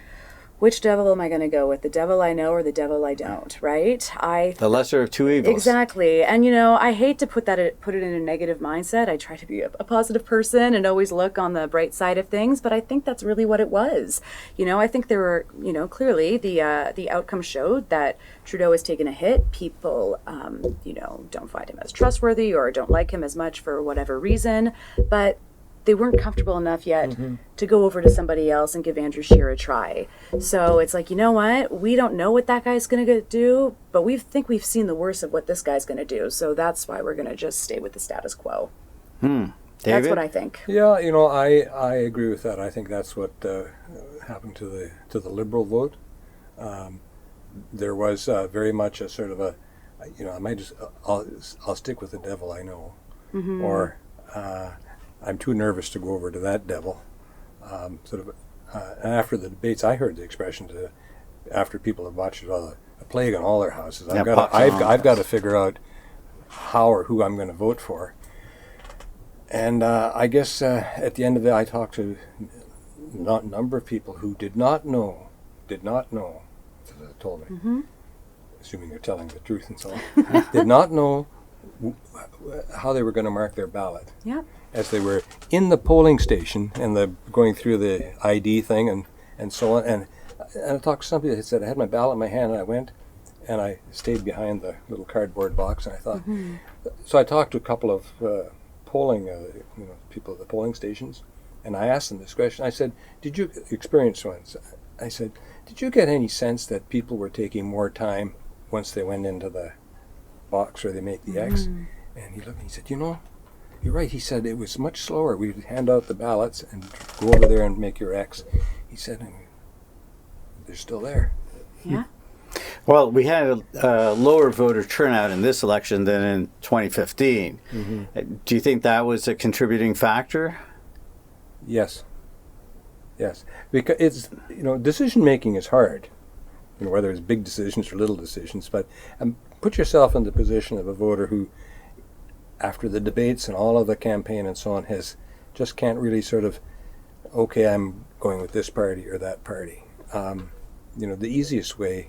which devil am I going to go with, the devil I know or the devil I don't, right? The lesser of two evils. Exactly. And, I hate to put it in a negative mindset. I try to be a positive person and always look on the bright side of things, but I think that's really what it was. I think there were, clearly the outcome showed that Trudeau has taken a hit. People, don't find him as trustworthy or don't like him as much for whatever reason, but they weren't comfortable enough yet to go over to somebody else and give Andrew Scheer a try. So it's like, you know what? We don't know what that guy's going to do, but we think we've seen the worst of what this guy's going to do. So that's why we're going to just stay with the status quo. David? That's what I think. Yeah, I agree with that. I think that's what happened to the Liberal vote. There was very much a sort of I'll stick with the devil I know, or I'm too nervous to go over to that devil. And after the debates, I heard the expression after people have watched it, a plague on all their houses. I've got to figure out how or who I'm going to vote for. And I guess at the end of it, I talked to a number of people who did not know, told me, assuming they're telling the truth and so on, did not know how they were going to mark their ballot. Yeah. As they were in the polling station and going through the ID thing and so on. And I talked to somebody that said, I had my ballot in my hand and I went and I stayed behind the little cardboard box and I thought, so I talked to a couple of polling people at the polling stations and I asked them this question. I said, did you experience once I said, did you get any sense that people were taking more time once they went into the box where they make the X? And he looked and he said, you're right. He said it was much slower. We'd hand out the ballots and go over there and make your X. He said, they're still there. Yeah. Well, we had a lower voter turnout in this election than in 2015. Do you think that was a contributing factor? Yes. Because it's, decision making is hard, whether it's big decisions or little decisions, but put yourself in the position of a voter who, after the debates and all of the campaign and so on, just can't really sort of, okay, I'm going with this party or that party. The easiest way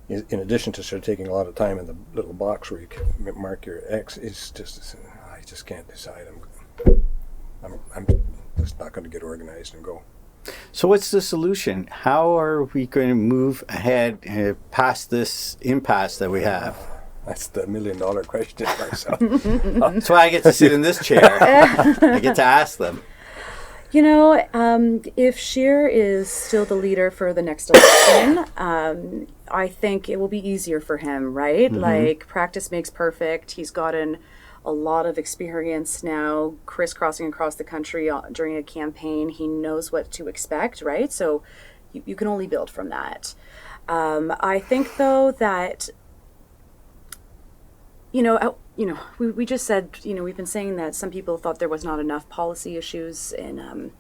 is, in addition to sort of taking a lot of time in the little box where you can mark your X, is just, I just can't decide. I'm just not going to get organized and go. So what's the solution? How are we going to move ahead past this impasse that we have? That's the $1 million question, Marcel. That's why I get to sit in this chair. I get to ask them. If Scheer is still the leader for the next election, I think it will be easier for him, right? Like, practice makes perfect. He's gotten a lot of experience now crisscrossing across the country during a campaign. He knows what to expect, right? So you can only build from that. I think, though, that we just said, we've been saying that some people thought there was not enough policy issues in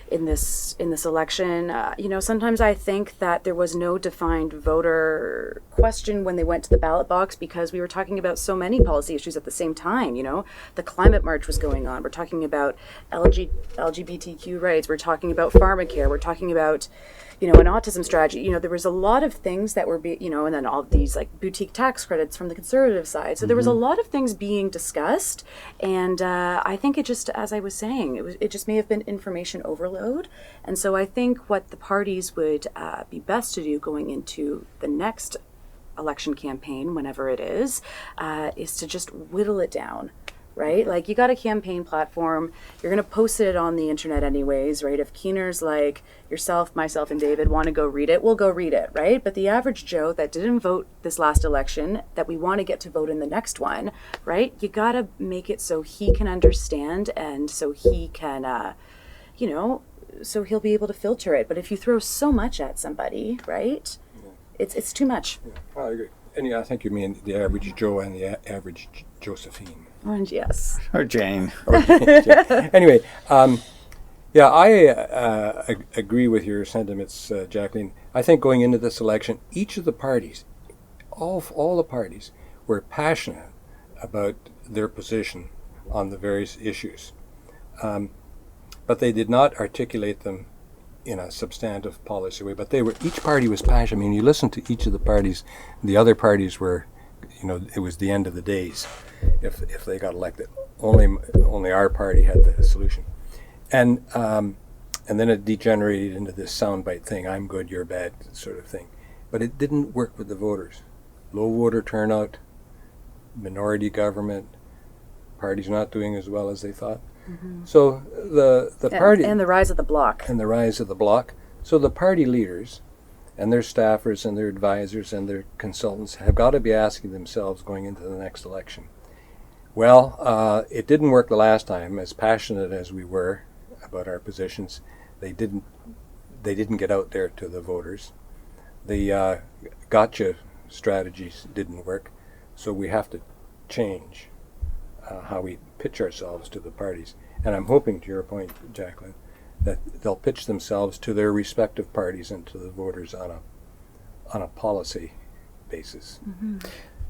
this election. Sometimes I think that there was no defined voter question when they went to the ballot box because we were talking about so many policy issues at the same time. The climate march was going on. We're talking about LGBTQ rights. We're talking about pharmacare. We're talking about an autism strategy. There was a lot of things that were, and then all these like boutique tax credits from the conservative side. So there was a lot of things being discussed, and I think it just, as I was saying, it just may have been information overload. And so I think what the parties would be best to do going into the next election campaign, whenever it is to just whittle it down. Right? Like, you got a campaign platform, you're going to post it on the internet anyways, right? If keeners like yourself, myself, and David want to go read it, we'll go read it, right? But the average Joe that didn't vote this last election, that we want to get to vote in the next one, right? You got to make it so he can understand and so he can, so he'll be able to filter it. But if you throw so much at somebody, right, it's too much. Yeah. Well, I agree. And I think you mean the average Joe and the average Josephine. And yes. Or Jane. Anyway, I agree with your sentiments, Jacqueline. I think going into this election, each of the parties, all the parties, were passionate about their position on the various issues. But they did not articulate them in a substantive policy way. But each party was passionate. I mean, you listen to each of the parties, the other parties were, it was the end of the days if they got elected. Only our party had the solution. And then it degenerated into this soundbite thing, I'm good, you're bad, sort of thing. But it didn't work with the voters. Low voter turnout, minority government, parties not doing as well as they thought. So the party... And the rise of the bloc. So the party leaders and their staffers and their advisors and their consultants have got to be asking themselves going into the next election, well, it didn't work the last time. As passionate as we were about our positions, they didn't get out there to the voters. The gotcha strategies didn't work, so we have to change how we pitch ourselves to the parties. And I'm hoping, to your point, Jacqueline, that they'll pitch themselves to their respective parties and to the voters on a policy basis.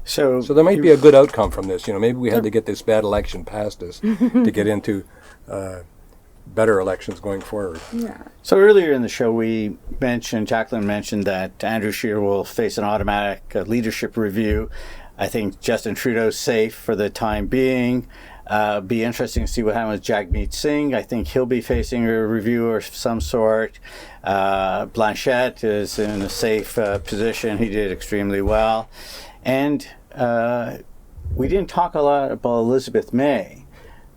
So there might be a good outcome from this. Maybe we had to get this bad election past us to get into better elections going forward. Yeah. So earlier in the show, Jacqueline mentioned that Andrew Scheer will face an automatic leadership review. I think Justin Trudeau's safe for the time being. Be interesting to see what happens with Jagmeet Singh. I think he'll be facing a review of some sort. Blanchette is in a safe position. He did extremely well. And we didn't talk a lot about Elizabeth May,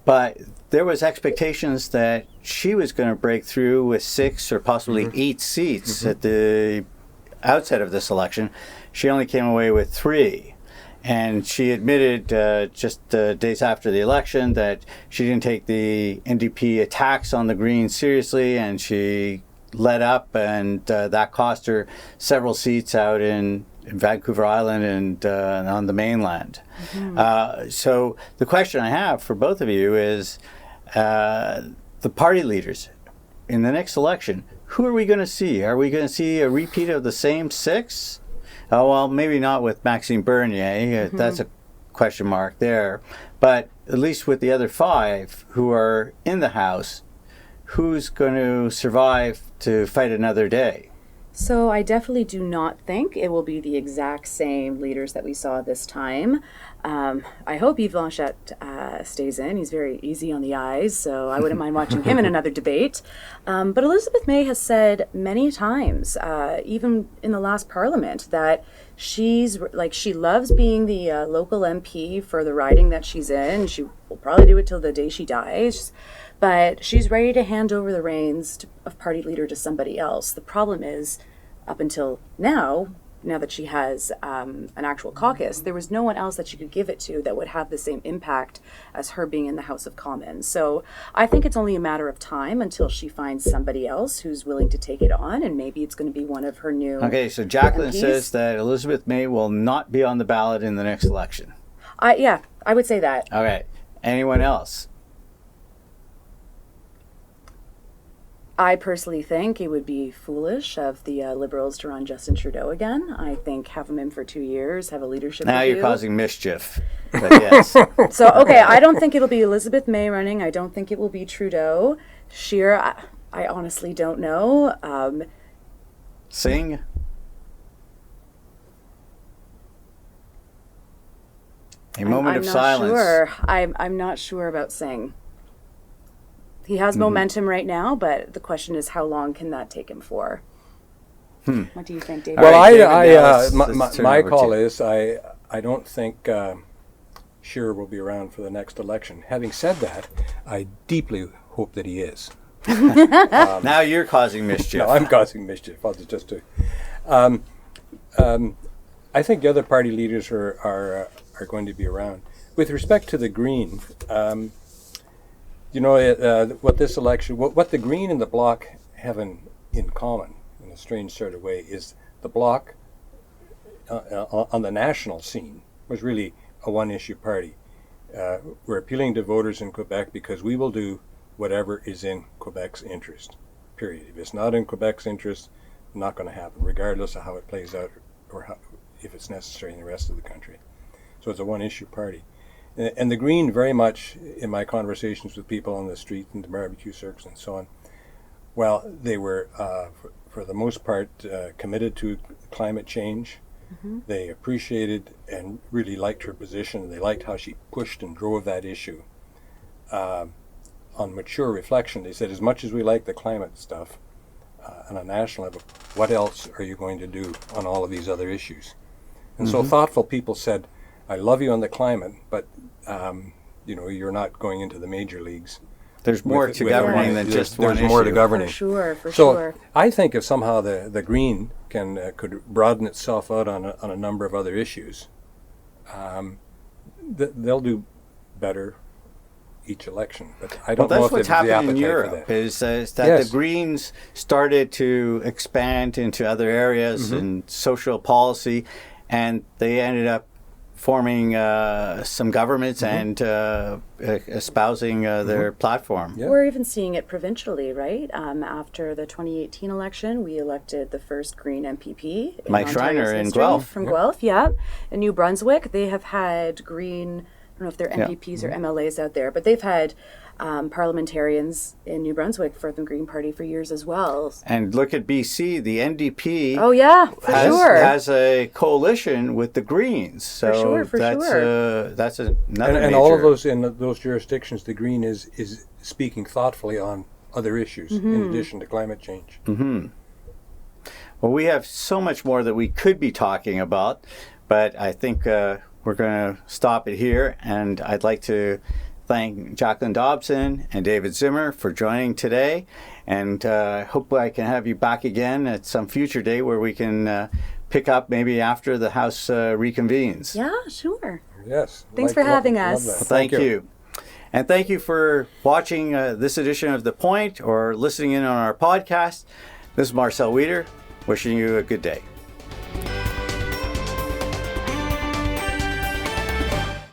but there was expectations that she was going to break through with 6 or possibly 8 seats at the outset of this election. She only came away with 3. And she admitted just days after the election that she didn't take the NDP attacks on the Greens seriously, and she let up, and that cost her several seats out in Vancouver Island and on the mainland. So the question I have for both of you is the party leaders in the next election, who are we going to see? Are we going to see a repeat of the same 6? Oh, well, maybe not with Maxime Bernier. That's a question mark there. But at least with the other 5 who are in the House, who's going to survive to fight another day? So I definitely do not think it will be the exact same leaders that we saw this time. I hope Yves Blanchette stays in. He's very easy on the eyes, so I wouldn't mind watching him in another debate. But Elizabeth May has said many times, even in the last Parliament, that she loves being the local MP for the riding that she's in. She will probably do it till the day she dies. But she's ready to hand over the reins of party leader to somebody else. The problem is, up until now that she has an actual caucus, there was no one else that she could give it to that would have the same impact as her being in the House of Commons. So I think it's only a matter of time until she finds somebody else who's willing to take it on, and maybe it's going to be one of her new Okay, so Jacqueline MPs. says that Elizabeth May will not be on the ballot in the next election. I would say that. Okay, anyone else? I personally think it would be foolish of the Liberals to run Justin Trudeau again. I think have him in for 2 years, have a leadership Now review. you're causing mischief. But yes. So, okay, I don't think it'll be Elizabeth May running. I don't think it will be Trudeau. Scheer, I honestly don't know. Singh? A moment of silence. Sure. I'm not sure about Singh. He has momentum right now, but the question is how long can that take him for? What do you think, David? Well, David, my call is I don't think Scheer will be around for the next election. Having said that, I deeply hope that he is. Now you're causing mischief. No, I'm causing mischief. I'll just do. I think the other party leaders are going to be around. With respect to the Green, what this election, what the Green and the Bloc have in common, in a strange sort of way, is the Bloc on the national scene was really a one-issue party. We're appealing to voters in Quebec because we will do whatever is in Quebec's interest, period. If it's not in Quebec's interest, not going to happen, regardless of how it plays out or if it's necessary in the rest of the country. So it's a one-issue party. And the Green, very much in my conversations with people on the street and the barbecue circles and so on, well, they were, for the most part, committed to climate change. They appreciated and really liked her position. They liked how she pushed and drove that issue. On mature reflection, they said, as much as we like the climate stuff on a national level, what else are you going to do on all of these other issues? And so thoughtful people said, I love you on the climate, but you're not going into the major leagues. There's more to governing than just one issue. There's more to governing. For sure. So I think if somehow the Green could broaden itself out on a number of other issues, they'll do better each election. But I don't know if there's the appetite for that. That's what's happened in Europe, is that the Greens started to expand into other areas in social policy, and they ended up forming some governments and espousing their platform. Yeah. We're even seeing it provincially, right? After the 2018 election, we elected the first Green MPP. Mike Schreiner in Guelph. From Guelph, yeah. In New Brunswick, they have had Green, I don't know if they're MPPs or MLAs out there, but they've had parliamentarians in New Brunswick for the Green Party for years as well. And look at BC, the NDP has a coalition with the Greens. So that's another and all of those in those jurisdictions, the Green is speaking thoughtfully on other issues in addition to climate change. Well, we have so much more that we could be talking about, but I think we're going to stop it here, and I'd like to thank Jacqueline Dobson and David Zimmer for joining today. And hope I can have you back again at some future date where we can pick up maybe after the House reconvenes. Yeah, sure. Yes. Thanks for having us. Well, thank you. And thank you for watching this edition of The Point or listening in on our podcast. This is Marcel Weeder, wishing you a good day.